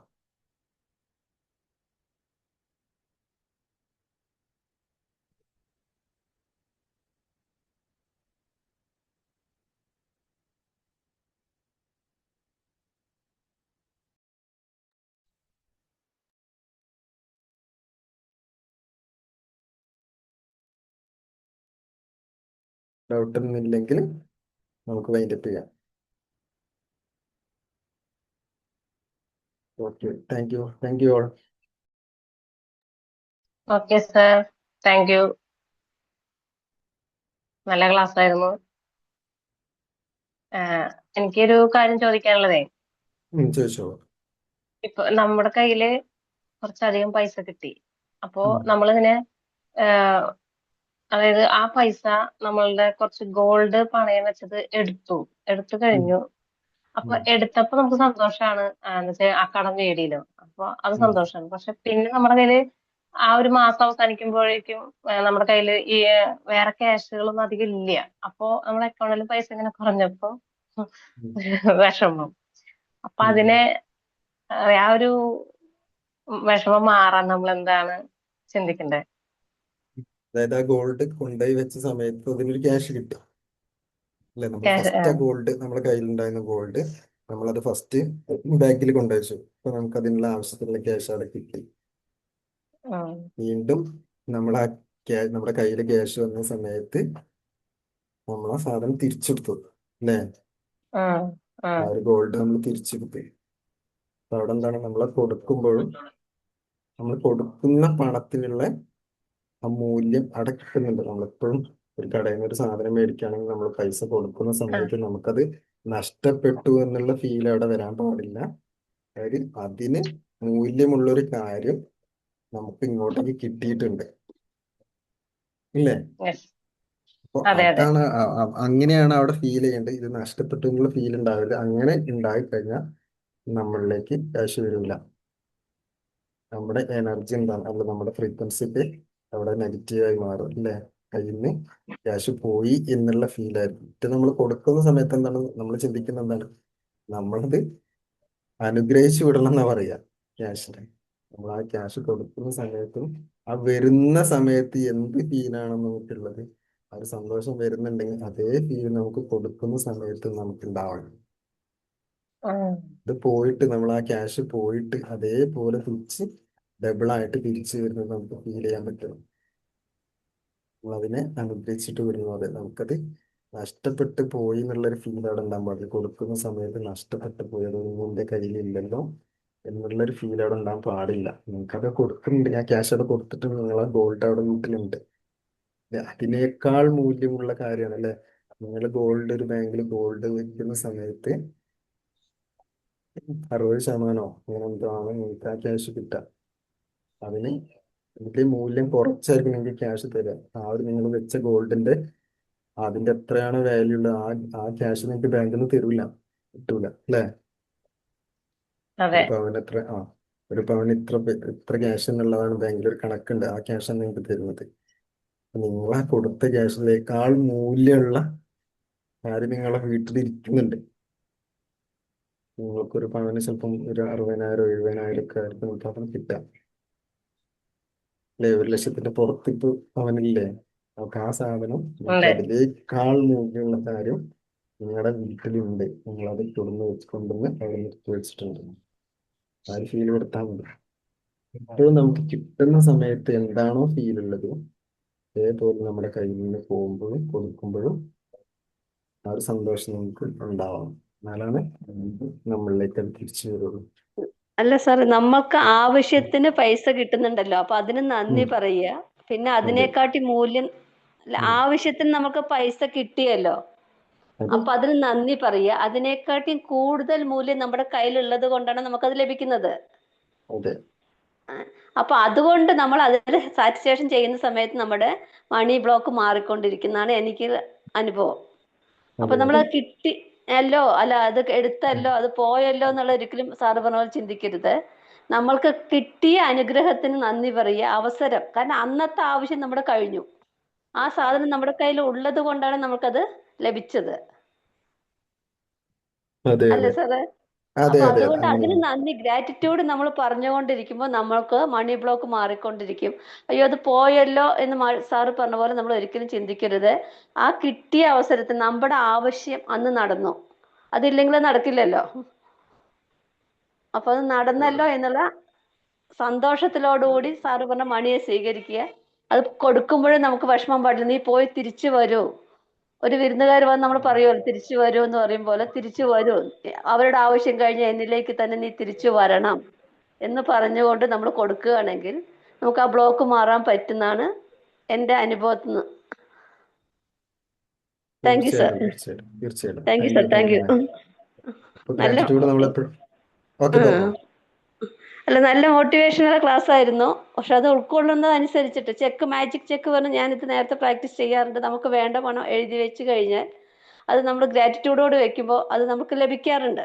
ഡൗട്ട് ഒന്നുമില്ലെങ്കിൽ നമുക്ക് വൈൻഡപ്പ് ചെയ്യാം. Okay, thank you all. Okay sir, thank you. നല്ല ക്ലാസ് ആയിരുന്നു. എനിക്കൊരു കാര്യം ചോദിക്കാനുള്ളതേ, ചോദിച്ചോ. ഇപ്പൊ നമ്മുടെ കയ്യില് കുറച്ചധികം പൈസ കിട്ടി. അപ്പോ നമ്മളിങ്ങനെ അതായത് ആ പൈസ നമ്മളുടെ കുറച്ച് ഗോൾഡ് പണയം വെച്ചത് എടുത്തു ഉം, കഴിഞ്ഞു. അപ്പൊ ഉം, എടുത്തപ്പോ നമുക്ക് സന്തോഷാണ്. എന്ന് വെച്ചാൽ ആ കടം വീടിയല്ലോ, അപ്പൊ അത് ഉം, സന്തോഷാണ്. പക്ഷെ പിന്നെ നമ്മുടെ കയ്യില് ആ ഒരു മാസം അവസാനിക്കുമ്പോഴേക്കും നമ്മുടെ കയ്യില് ഈ വേറെ ക്യാഷുകളൊന്നും അധികം ഇല്ല. അപ്പൊ നമ്മുടെ അക്കൗണ്ടിൽ പൈസ ഇങ്ങനെ കുറഞ്ഞപ്പോ ഉം, വിഷമം. അപ്പൊ ഉം, അതിനെ ഉം. ആ ഒരു വിഷമം മാറാൻ നമ്മൾ എന്താണ് ചിന്തിക്കണ്ടേ? അതായത് ആ ഗോൾഡ് കൊണ്ടുപോയി വെച്ച സമയത്ത് അതിനൊരു ക്യാഷ് കിട്ടും അല്ലെ? നമ്മൾ ക്യാഷ്. ഫസ്റ്റ് ആ ഗോൾഡ് നമ്മുടെ കയ്യിലുണ്ടായിരുന്ന ഗോൾഡ് നമ്മളത് ഫസ്റ്റ് ബാങ്കിൽ കൊണ്ടുവച്ചു. അപ്പൊ നമുക്ക് അതിനുള്ള ആവശ്യത്തിനുള്ള ക്യാഷ് അവിടെ കിട്ടി. വീണ്ടും നമ്മൾ ആ നമ്മുടെ കയ്യിൽ ക്യാഷ് വന്ന സമയത്ത് നമ്മൾ ആ സാധനം തിരിച്ചെടുത്തു അല്ലേ? ആ ഒരു ഗോൾഡ് നമ്മൾ തിരിച്ചെടുത്തു. അപ്പൊ അവിടെ എന്താണ്, നമ്മൾ കൊടുക്കുന്ന പണത്തിനുള്ള ആ മൂല്യം അവിടെ കിട്ടുന്നുണ്ട്. നമ്മളെപ്പോഴും ഒരു കടയിൽ നിന്ന് ഒരു സാധനം മേടിക്കുകയാണെങ്കിൽ നമ്മൾ പൈസ കൊടുക്കുന്ന സമയത്ത് നമുക്കത് നഷ്ടപ്പെട്ടു എന്നുള്ള ഫീൽ അവിടെ വരാൻ പാടില്ല. അതായത് അതിന് മൂല്യമുള്ളൊരു കാര്യം നമുക്ക് ഇങ്ങോട്ടേക്ക് കിട്ടിയിട്ടുണ്ട് ഇല്ലേ? യെസ്. അപ്പൊ അതെ അതെ. അതാണ് അങ്ങനെയാണ് അവിടെ ഫീൽ ചെയ്യേണ്ടത്. ഇത് നഷ്ടപ്പെട്ടു എന്നുള്ള ഫീൽ ഉണ്ടാവില്ല. അങ്ങനെ ഉണ്ടായിക്കഴിഞ്ഞാൽ നമ്മളിലേക്ക് ക്യാഷ് വരില്ല. നമ്മുടെ എനർജി എന്താണ്, അല്ല നമ്മുടെ ഫ്രീക്വൻസിക്ക് അവിടെ നെഗറ്റീവായി മാറും അല്ലേ? കയ്യിൽ നിന്ന് ക്യാഷ് പോയി എന്നുള്ള ഫീൽ ആയിരിക്കും. ഇത് നമ്മൾ കൊടുക്കുന്ന സമയത്ത് എന്താണ് നമ്മൾ ചിന്തിക്കുന്നത്, എന്താണ് നമ്മളത് അനുഗ്രഹിച്ചു വിടണം എന്നാ പറയാ ക്യാഷിനെ. നമ്മൾ ആ ക്യാഷ് കൊടുക്കുന്ന സമയത്തും ആ വരുന്ന സമയത്ത് എന്ത് ഫീലാണ് നമുക്കുള്ളത്, ആ ഒരു സന്തോഷം വരുന്നുണ്ടെങ്കിൽ അതേ ഫീൽ നമുക്ക് കൊടുക്കുന്ന സമയത്ത് നമുക്ക് ഉണ്ടാവണം. ഇത് പോയിട്ട് നമ്മൾ ആ ക്യാഷ് പോയിട്ട് അതേപോലെ തിരിച്ച് ഡബിൾ ആയിട്ട് തിരിച്ചു വരുന്നത് നമുക്ക് ഫീൽ ചെയ്യാൻ പറ്റണം. നമ്മൾ അതിനെ അനുഗ്രഹിച്ചിട്ട് വരുന്നു. അതെ, നമുക്കത് നഷ്ടപ്പെട്ടു പോയി എന്നുള്ളൊരു ഫീൽ അവിടെ ഉണ്ടാകാൻ പാടില്ല. കൊടുക്കുന്ന സമയത്ത് നഷ്ടപ്പെട്ടു പോയി, അതൊന്നും എന്റെ കയ്യിലില്ലല്ലോ എന്നുള്ളൊരു ഫീൽ അവിടെ ഉണ്ടാകാൻ പാടില്ല. നിങ്ങൾക്കത് കൊടുക്കുന്നുണ്ട്, ഞാൻ ക്യാഷ് അവിടെ കൊടുത്തിട്ട് നിങ്ങളെ ഗോൾഡ് അവിടെ വീട്ടിലുണ്ട്. അതിനേക്കാൾ മൂല്യമുള്ള കാര്യമാണ് അല്ലെ? നിങ്ങൾ ഗോൾഡ്, ഒരു ബാങ്കിൽ ഗോൾഡ് വെക്കുന്ന സമയത്ത് 60% അങ്ങനെ എന്തോ ആണ് നിങ്ങൾക്ക് ആ ക്യാഷ് കിട്ടുക. അതിന് ഇതിന്റെ മൂല്യം കുറച്ചായിരിക്കും നിങ്ങൾക്ക് ക്യാഷ് തരിക. ആ ഒരു നിങ്ങൾ വെച്ച ഗോൾഡിന്റെ അതിന്റെ എത്രയാണ് വാല്യൂ ഉള്ളത്, ആ ക്യാഷ് നിങ്ങൾക്ക് ബാങ്കിൽ നിന്ന് തരൂല, കിട്ടൂല അല്ലേ? അതെ. ഒരു പവൻ എത്ര, ഒരു പവൻ ഇത്ര ക്യാഷ് എന്നുള്ളതാണ് ബാങ്കിൽ ഒരു കണക്കുണ്ട്. ആ ക്യാഷാണ് നിങ്ങൾക്ക് തരുന്നത്. നിങ്ങൾ ആ കൊടുത്ത ക്യാഷിനേക്കാൾ മൂല്യമുള്ള കാര്യം നിങ്ങളെ വീട്ടിൽ ഇരിക്കുന്നുണ്ട്. നിങ്ങൾക്കൊരു പവന് ചിലപ്പം ഒരു 60,000 70,000 ഒക്കെ ആയിരിക്കും നിങ്ങൾക്ക് കിട്ടുക അല്ലേ? 1,00,000ത്തിന്റെ പുറത്ത് ഇപ്പൊ പവനില്ലേ? നമുക്ക് ആ സാധനം, നിങ്ങൾക്ക് ഉണ്ട്. അതിനേക്കാൾ മൂല്യമുള്ള കാര്യം നിങ്ങളുടെ വീട്ടിലുണ്ട്. നിങ്ങളത് തുറന്ന് വെച്ചുകൊണ്ടെന്ന് അവിടെ നിർത്തി വെച്ചിട്ടുണ്ട്. ആ ഒരു ഫീൽ കൊടുത്താൽ മതി. എപ്പോഴും നമുക്ക് കിട്ടുന്ന സമയത്ത് എന്താണോ ഫീൽ ഉള്ളത്, അതേപോലെ നമ്മുടെ കയ്യിൽ നിന്ന് പോകുമ്പോഴും കൊടുക്കുമ്പോഴും ആ ഒരു സന്തോഷം നമുക്ക് ഉണ്ടാവണം. എന്നാലാണ് നമ്മളിലേക്ക് അത് തിരിച്ചു വരുള്ളൂ. അല്ല സാർ, നമ്മൾക്ക് ആവശ്യത്തിന് പൈസ കിട്ടുന്നുണ്ടല്ലോ, അപ്പൊ അതിന് നന്ദി ഉം. പറയുക. പിന്നെ അതെ. അതിനെക്കാട്ടി മൂല്യം, അല്ല, ഉം. ആവശ്യത്തിന് നമുക്ക് പൈസ കിട്ടിയല്ലോ, അതെ. അപ്പൊ അതിന് നന്ദി പറയുക. അതിനെക്കാട്ടി കൂടുതൽ മൂല്യം നമ്മുടെ കയ്യിലുള്ളത് കൊണ്ടാണ് നമുക്കത് ലഭിക്കുന്നത്. അതെ. അപ്പൊ അതുകൊണ്ട് നമ്മൾ അതിൽ സാറ്റിസ്ഫാക്ഷൻ ചെയ്യുന്ന സമയത്ത് നമ്മുടെ മണി ബ്ലോക്ക് മാറിക്കൊണ്ടിരിക്കുന്നതാണ് എനിക്ക് അനുഭവം. അപ്പൊ അതെ. നമ്മൾ അതെ. അത് കിട്ടി അല്ലോ, അല്ല അത് എടുത്തല്ലോ, അത് പോയല്ലോ എന്നുള്ള ഒരിക്കലും സാറ് പറഞ്ഞ പോലെ ചിന്തിക്കരുത്. നമ്മൾക്ക് കിട്ടിയ അനുഗ്രഹത്തിന് നന്ദി പറയുക. അവസരം, കാരണം അന്നത്തെ ആവശ്യം നമ്മുടെ കഴിഞ്ഞു. ആ സാധനം നമ്മുടെ കയ്യിൽ ഉള്ളത് കൊണ്ടാണ് നമുക്കത് ലഭിച്ചത്, അതെ. അല്ലേ അതെ. സാറേ? അതെ. അപ്പൊ അതെ. അതുകൊണ്ട് അതിന് അങ്ങനെയാണ്. നന്ദി, ഗ്രാറ്റിറ്റ്യൂഡ് നമ്മൾ പറഞ്ഞുകൊണ്ടിരിക്കുമ്പോൾ നമ്മൾക്ക് മണി ബ്ലോക്ക് മാറിക്കൊണ്ടിരിക്കും. അയ്യോ അത് പോയല്ലോ എന്ന് സാറ് പറഞ്ഞ പോലെ നമ്മൾ ഒരിക്കലും ചിന്തിക്കരുത്. ആ കിട്ടിയ അവസരത്തിൽ നമ്മുടെ ആവശ്യം അന്ന് നടന്നു, അതില്ലെങ്കിൽ അത് നടക്കില്ലല്ലോ. അപ്പൊ അത് നടന്നല്ലോ എന്നുള്ള സന്തോഷത്തിലോടുകൂടി സാറ് പറഞ്ഞ മണിയെ സ്വീകരിക്കുക. അത് കൊടുക്കുമ്പോഴും നമുക്ക് വിഷമം പാടില്ല. നീ പോയി തിരിച്ചു വരൂ. ഒരു വിരുന്നുകാർ വന്ന് നമ്മൾ പറയുമല്ലോ തിരിച്ചു വരൂ എന്ന് പറയും പോലെ, തിരിച്ചു വരൂ, അവരുടെ ആവശ്യം കഴിഞ്ഞ് എന്നിലേക്ക് തന്നെ നീ തിരിച്ചു വരണം എന്ന് പറഞ്ഞുകൊണ്ട് നമ്മൾ കൊടുക്കുകയാണെങ്കിൽ നമുക്ക് ആ ബ്ലോക്ക് മാറാൻ പറ്റുന്നതാണ് എൻ്റെ അനുഭവത്തിൽ നിന്ന്. Thank you sir. തീർച്ചയായിട്ടും. തീർച്ചയായിട്ടും. തീർച്ചയായിട്ടും. Thank you thank sir. You. Thank thank you you. Ma'am. അപ്പൊ നല്ല ഗ്രാറ്റിറ്റ്യൂഡ് നമ്മൾ എപ്പോഴും. ഓക്കെ, ആ. പറഞ്ഞോ. അല്ല, നല്ല മോട്ടിവേഷണൽ ക്ലാസ് ആയിരുന്നു. പക്ഷെ അത് ഉൾക്കൊള്ളുന്നതനുസരിച്ചിട്ട് മാജിക് ചെക്ക് പറഞ്ഞ് ഞാനിത് നേരത്തെ പ്രാക്ടീസ് ചെയ്യാറുണ്ട്. നമുക്ക് വേണ്ട പണം എഴുതി വെച്ച് കഴിഞ്ഞാൽ അത് നമ്മൾ ഗ്രാറ്റിറ്റ്യൂഡോട് വെക്കുമ്പോൾ അത് നമുക്ക് ലഭിക്കാറുണ്ട്.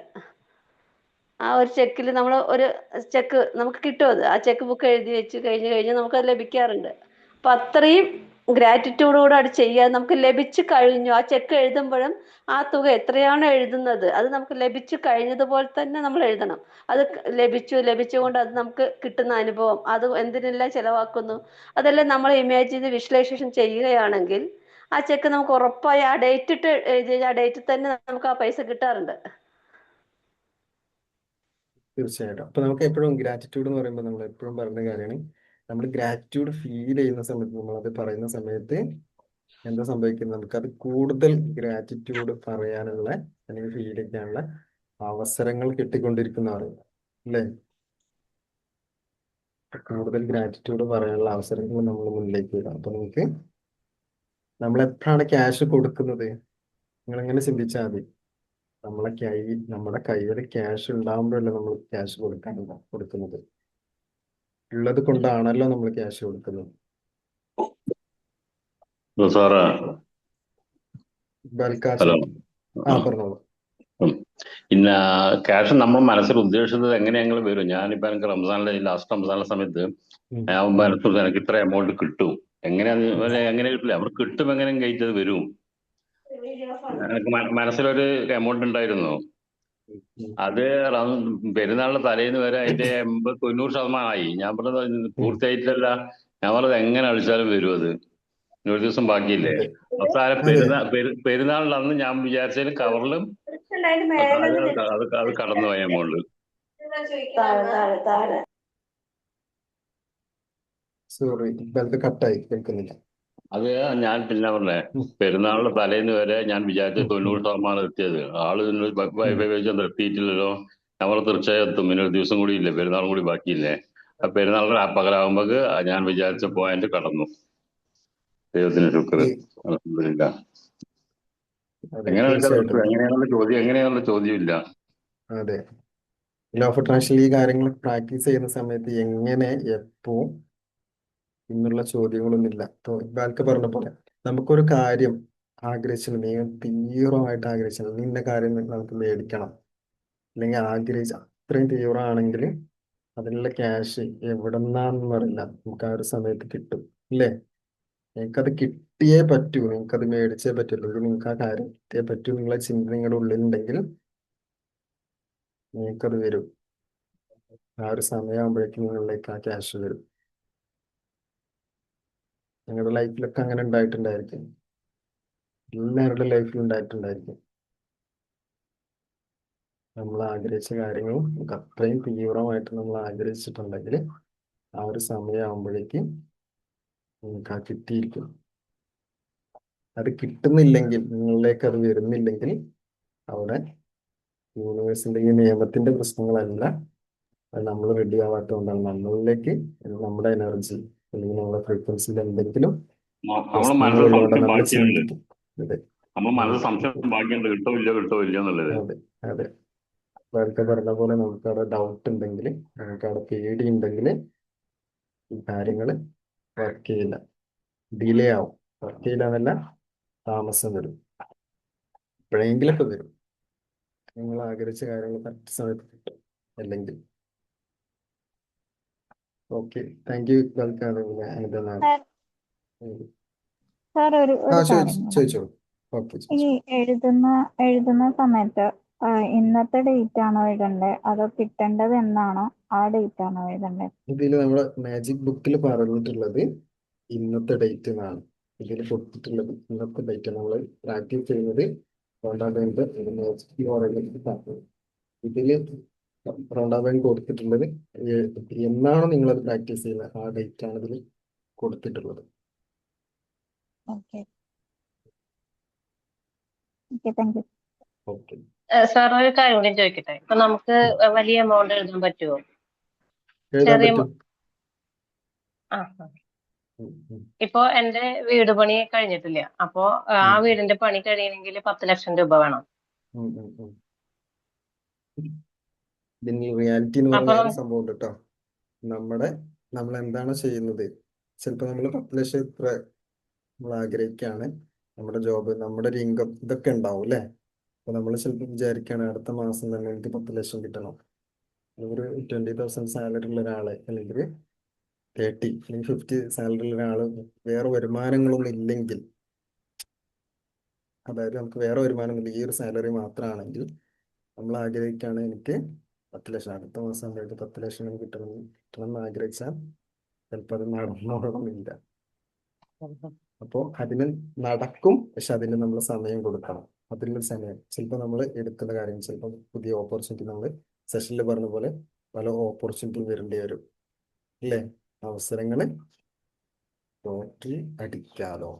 ആ ഒരു ചെക്കിൽ നമ്മൾ ഒരു ചെക്ക് നമുക്ക് കിട്ടും. അത് ആ ചെക്ക് ബുക്ക് എഴുതി വെച്ച് കഴിഞ്ഞാൽ നമുക്കത് ലഭിക്കാറുണ്ട്. അപ്പം അത്രയും ഗ്രാറ്റിറ്റ്യൂഡോടെ അത് ചെയ്യാൻ നമുക്ക് ലഭിച്ചു കഴിഞ്ഞു. ആ ചെക്ക് എഴുതുമ്പോഴും ആ തുക എത്രയാണോ എഴുതുന്നത് അത് നമുക്ക് ലഭിച്ചു കഴിഞ്ഞതുപോലെ തന്നെ നമ്മൾ എഴുതണം. അത് ലഭിച്ചുകൊണ്ട് അത് നമുക്ക് കിട്ടുന്ന അനുഭവം, അത് എന്തിനെല്ലാം ചെലവാക്കുന്നു അതെല്ലാം നമ്മൾ ഇമേജ് ചെയ്ത് വിഷ്വലൈസേഷൻ ചെയ്യുകയാണെങ്കിൽ ആ ചെക്ക് നമുക്ക് ഉറപ്പായി ആ ഡേറ്റ് ഇട്ട് എഴുതി ആ ഡേറ്റിൽ തന്നെ നമുക്ക് ആ പൈസ കിട്ടാറുണ്ട്. തീർച്ചയായിട്ടും. അപ്പൊ നമുക്ക് എപ്പോഴും ഗ്രാറ്റിറ്റ്യൂഡ് എന്ന് പറയുമ്പോൾ നമ്മൾ എപ്പോഴും പറയുന്ന കാര്യമാണ്, നമ്മൾ ഗ്രാറ്റിറ്റ്യൂഡ് ഫീൽ ചെയ്യുന്ന സമയത്ത്, നമ്മളത് പറയുന്ന സമയത്ത് എന്താ സംഭവിക്കുന്നത്, നമുക്കത് കൂടുതൽ ഗ്രാറ്റിറ്റ്യൂഡ് പറയാനുള്ള അല്ലെങ്കിൽ ഫീൽ ചെയ്യാനുള്ള അവസരങ്ങൾ കിട്ടിക്കൊണ്ടിരിക്കുന്ന അറിയാം അല്ലേ? കൂടുതൽ ഗ്രാറ്റിറ്റ്യൂഡ് പറയാനുള്ള അവസരങ്ങൾ നമ്മൾ മുന്നിലേക്ക് വരാം. അപ്പൊ നമുക്ക് നമ്മൾ എപ്പോഴാണ് ക്യാഷ് കൊടുക്കുന്നത്, നിങ്ങൾ എങ്ങനെ ചിന്തിച്ചാൽ മതി. നമ്മുടെ കയ്യിൽ ക്യാഷ് ഉണ്ടാകുമ്പോഴല്ലേ നമ്മൾ ക്യാഷ് കൊടുക്കുന്നത്. ഉള്ളത് കൊണ്ടാണല്ലോ നമ്മൾ ക്യാഷ് കൊടുക്കുന്നത്. സാറേ, ബൽക്കാശ് ഹലോ. പറഞ്ഞോളൂ. പിന്നെ ക്യാഷ് നമ്മൾ മനസ്സിൽ ഉദ്ദേശിച്ചത് എങ്ങനെയെങ്കിലും വരും. ഞാനിപ്പോ എനിക്ക് ലാസ്റ്റ് റംസാനിലെ സമയത്ത് ഞാൻ മനസ്സിൽ എനിക്ക് ഇത്ര എമൗണ്ട് കിട്ടും, എങ്ങനെ കിട്ടില്ല, അവർ കിട്ടും, എങ്ങനെയും കഴിച്ചത് വരും. എനിക്ക് മനസ്സിലൊരു എമൗണ്ട് ഉണ്ടായിരുന്നു. അത് പെരുന്നാളിന്റെ തലേന്ന് വരെ അതിന്റെ 80-90% ഞാൻ പറഞ്ഞത് പൂർത്തിയായിട്ടില്ല. ഞാൻ പറഞ്ഞത് എങ്ങനെ അടിച്ചാലും വരും. അത് ഒരു ദിവസം ബാക്കിയില്ലേ. അവസാനം പെരുന്നാളിന്റെ അന്ന് ഞാൻ വിചാരിച്ചതിലും കവറിലും അത് കടന്നുപോയ എമൗണ്ട്. സോറി, കട്ടായി, കേൾക്കുന്നില്ല. അത് ഞാൻ പിന്നെ പറഞ്ഞേ, പെരുന്നാളിന്റെ തലേന്ന് വരെ ഞാൻ വിചാരിച്ച 90% എത്തിയത്. ആള് എത്തിയിട്ടില്ലല്ലോ. നമ്മൾ തീർച്ചയായും എത്തും. പിന്നെ ഒരു ദിവസം കൂടി ഇല്ലേ, പെരുന്നാളും കൂടി ബാക്കിയില്ലേ. ആ പെരുന്നാളിന്റെ പകലാകുമ്പോ ഞാൻ വിചാരിച്ച പോയിന്റ് കടന്നു. ദൈവത്തിന് ശുക്ർ. അൽഹംദുലില്ലാ. എങ്ങനെയാണെന്നുള്ള ചോദ്യമില്ല. അതെ, ലോ ഓഫ് അട്രാക്ഷൻ ഈ കാര്യങ്ങൾ പ്രാക്ടീസ് ചെയ്യുന്ന സമയത്ത് എങ്ങനെ, എപ്പോ എന്നുള്ള ചോദ്യങ്ങളൊന്നുമില്ല. ഇപ്പോൾ ഇക്ബാൽക്ക് പറഞ്ഞ പോലെ നമുക്കൊരു കാര്യം ആഗ്രഹിച്ചാൽ, നീ തീവ്രമായിട്ട് ആഗ്രഹിച്ചാൽ നിന്റെ കാര്യം നമുക്ക് മേടിക്കണം, അല്ലെങ്കിൽ അത്രയും തീവ്രമാണെങ്കിൽ അതിനുള്ള ക്യാഷ് എവിടെന്നാന്ന് പറയില്ല, നമുക്ക് ആ ഒരു സമയത്ത് കിട്ടും ഇല്ലേ? നിങ്ങൾക്കത് കിട്ടിയേ പറ്റൂ, നിങ്ങൾക്കത് മേടിച്ചേ പറ്റുള്ളൂ, നിങ്ങൾക്ക് ആ കാര്യം കിട്ടിയേ പറ്റൂ നിങ്ങളെ ചിന്ത നിങ്ങളുടെ ഉള്ളിലുണ്ടെങ്കിൽ നിങ്ങൾക്കത് വരും. ആ ഒരു സമയമാകുമ്പോഴേക്കും നിങ്ങളിലേക്ക് ആ ക്യാഷ് വരും. നിങ്ങളുടെ ലൈഫിലൊക്കെ അങ്ങനെ ഉണ്ടായിട്ടുണ്ടായിരിക്കും. എല്ലാവരുടെ ലൈഫിലും ഉണ്ടായിട്ടുണ്ടായിരിക്കും. നമ്മൾ ആഗ്രഹിച്ച കാര്യങ്ങളും നമുക്ക് അത്രയും തീവ്രമായിട്ട് നമ്മൾ ആഗ്രഹിച്ചിട്ടുണ്ടെങ്കിൽ ആ ഒരു സമയമാകുമ്പോഴേക്ക് നിങ്ങൾക്ക് ആ കിട്ടിയിരിക്കും. അത് കിട്ടുന്നില്ലെങ്കിൽ, നിങ്ങളിലേക്ക് അത് വരുന്നില്ലെങ്കിൽ, അവിടെ യൂണിവേഴ്സിന്റെ ഈ നിയമത്തിന്റെ പ്രശ്നങ്ങളല്ല, അത് നമ്മൾ റെഡി ആവാത്തതുകൊണ്ടാണ്. നമ്മളിലേക്ക് നമ്മുടെ എനർജി അല്ലെങ്കിൽ നമ്മുടെ ഫ്രീക്വൻസിയിൽ എന്തെങ്കിലും പ്രശ്നങ്ങളുള്ളതുകൊണ്ട് നമ്മൾ ചിന്തിക്കും. അതെ, അതെ, അതെ. നേരത്തെ പറഞ്ഞ പോലെ നമുക്കവിടെ ഡൗട്ട് ഉണ്ടെങ്കിൽ, നമുക്കവിടെ പേടി ഉണ്ടെങ്കിൽ ഈ കാര്യങ്ങൾ വർക്ക് ചെയ്യില്ല, ഡിലേ ആവും. വർക്ക് ചെയ്യില്ല എന്നല്ല, താമസം വരും. എപ്പോഴെങ്കിലൊക്കെ വരും. നിങ്ങൾ ആഗ്രഹിച്ച കാര്യങ്ങൾ കറക്റ്റ് സമയത്ത് കിട്ടും. അല്ലെങ്കിൽ ഓക്കെ, താങ്ക് യു. സാർ ഒരു കാര്യം കൂടെ. ചോദിച്ചോളൂ. ഈ എഴുതുന്ന സമയത്ത് ഇന്നത്തെ ഡേറ്റ് ആണോ എഴുതണ്ടേ, അതോ കിട്ടേണ്ടത് എന്നാണോ ആ ഡേറ്റ് ആണോ എഴുതണ്ടേ? ഇതിൽ നമ്മുടെ മാജിക് ബുക്കിൽ പറഞ്ഞിട്ടുള്ളത് ഇന്നത്തെ ഡേറ്റ് എന്നാണ്. ഇതിൽ കൊടുത്തിട്ടുള്ളത് ഇന്നത്തെ ഡേറ്റ്. നമ്മൾ പ്രാക്ടീസ് ചെയ്യുന്നത് ഇതില് റൗണ്ടാബൈൻ കൊടുത്തിട്ടുള്ളത് എന്നാണോ നിങ്ങളത് പ്രാക്ടീസ് ചെയ്യുന്നത് ആ ഡേറ്റ് ആണ് ഇതിൽ കൊടുത്തിട്ടുള്ളത്. Okay, thank you. Okay, sir ഒരു കാര്യം കൂടി ചോദിക്കട്ടെ. ഇപ്പൊ നമുക്ക് വലിയ എമൗണ്ട് എഴുതാൻ പറ്റുമോ? എഴുതാൻ പറ്റും. ആ, ഇപ്പൊ എന്റെ വീട് പണി കഴിഞ്ഞിട്ടില്ല. അപ്പൊ ആ വീടിന്റെ പണി കഴിയണമെങ്കിൽ 10 ലക്ഷം രൂപ വേണം. റിയാലിറ്റി എന്ന് പറഞ്ഞ സംഭവം ഉണ്ട് കേട്ടോ. നമ്മൾ എന്താണ് ചെയ്യുന്നത്? ചിലപ്പോൾ നമ്മൾ 10 ലക്ഷം ഇത്ര നമ്മൾ ആഗ്രഹിക്കുകയാണ്, നമ്മുടെ ജോബ്, നമ്മുടെ ഒരു ഇൻകം ഇതൊക്കെ ഉണ്ടാവും അല്ലേ? അപ്പൊ നമ്മൾ ചിലപ്പോൾ വിചാരിക്കുകയാണ് അടുത്ത മാസം തന്നെ എനിക്ക് 10 ലക്ഷം കിട്ടണം. ഒരു 20,000 സാലറി ഉള്ള ഒരാള്, അല്ലെങ്കിൽ 30 അല്ലെങ്കിൽ 50 സാലറി ഉള്ള ഒരാള്, വേറെ വരുമാനങ്ങളൊന്നും ഇല്ലെങ്കിൽ, അതായത് നമുക്ക് വേറെ വരുമാനമില്ല, ഈ ഒരു സാലറി മാത്രമാണെങ്കിൽ നമ്മൾ ആഗ്രഹിക്കുകയാണ് എനിക്ക് 10 ലക്ഷം അടുത്ത മാസം ആകുമ്പോഴേക്ക് 10 ലക്ഷം എനിക്ക് കിട്ടണം എന്ന് ആഗ്രഹിച്ചാൽ ചിലപ്പോൾ അത് നടന്നോളണമെന്നില്ല. അപ്പോൾ അതിന് നടക്കും, പക്ഷെ അതിന് നമ്മൾ സമയം കൊടുക്കണം. അതിനുള്ള സമയം ചിലപ്പോൾ നമ്മൾ എടുക്കുന്ന കാര്യം, ചിലപ്പോൾ പുതിയ ഓപ്പർച്യൂണിറ്റി, നമ്മൾ സെഷനിൽ പറഞ്ഞ പോലെ പല ഓപ്പർച്യൂണിറ്റി വരേണ്ടി വരും അല്ലേ? അവസരങ്ങൾ ലോട്ടറി അടിക്കാലോ.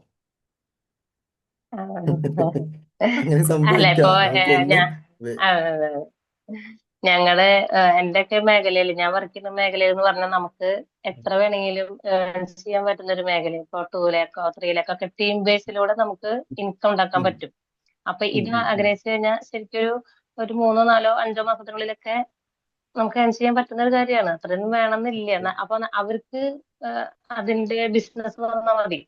അങ്ങനെ അല്ല ഇപ്പൊ സംഭവിക്കാം. നമുക്കൊന്നും ഞങ്ങള് എന്റെയൊക്കെ മേഖലയിൽ, ഞാൻ വർക്ക് ചെയ്യുന്ന മേഖലയിൽ എന്ന് പറഞ്ഞാൽ നമുക്ക് എത്ര വേണമെങ്കിലും ചെയ്യാൻ പറ്റുന്ന ഒരു മേഖല. ഇപ്പൊ 2 ലാക്കോ 3 ലാക്കോ ഒക്കെ ടീം ബേസിലൂടെ നമുക്ക് ഇൻകം ഉണ്ടാക്കാൻ പറ്റും. അപ്പൊ ഇത് ആഗ്രഹിച്ചു കഴിഞ്ഞാൽ ശരിക്കും ഒരു 3, 4, 5 മാസത്തിനുള്ളിലൊക്കെ നമുക്ക് ഏൺ ചെയ്യാൻ പറ്റുന്ന ഒരു കാര്യമാണ്. അത്രയൊന്നും വേണമെന്നില്ല. അപ്പൊ അവർക്ക് അതിന്റെ ബിസിനസ് വന്നാൽ മതി.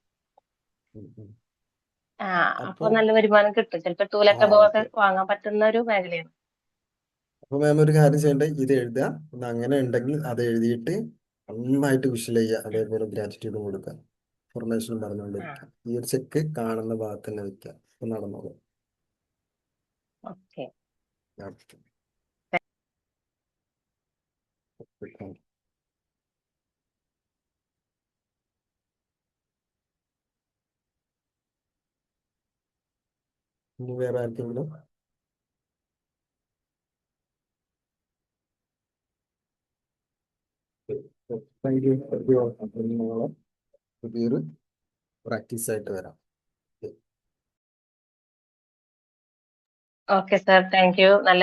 അപ്പൊ നല്ല വരുമാനം കിട്ടും. ചിലപ്പോ 2 ലക്ഷം ഒക്കെ വാങ്ങാൻ പറ്റുന്ന ഒരു മേഖലയാണ്. അപ്പൊ മാം ഒരു കാര്യം ചെയ്യണ്ടേ, ഇത് എഴുതുക. അങ്ങനെ ഉണ്ടെങ്കിൽ അത് എഴുതിയിട്ട് നന്നായിട്ട് വിഷ്വൽ ചെയ്യുക, അതേപോലെ ഗ്രാറ്റിറ്റ്യൂഡും കൊടുക്കുക, ഇൻഫർമേഷനും പറഞ്ഞുകൊണ്ടിരിക്കുക. ഈ ഒരു ചെക്ക് കാണുന്ന ഭാഗത്ത് തന്നെ വെക്കുക. അപ്പൊ നടന്നോളൂ. ഓക്കെ. ഇനി വേറെ ആർക്കെങ്കിലും? Thank you. പുതിയൊരു പ്രാക്ടീസ് ആയിട്ട് വരാം. Okay sir, thank you. നല്ല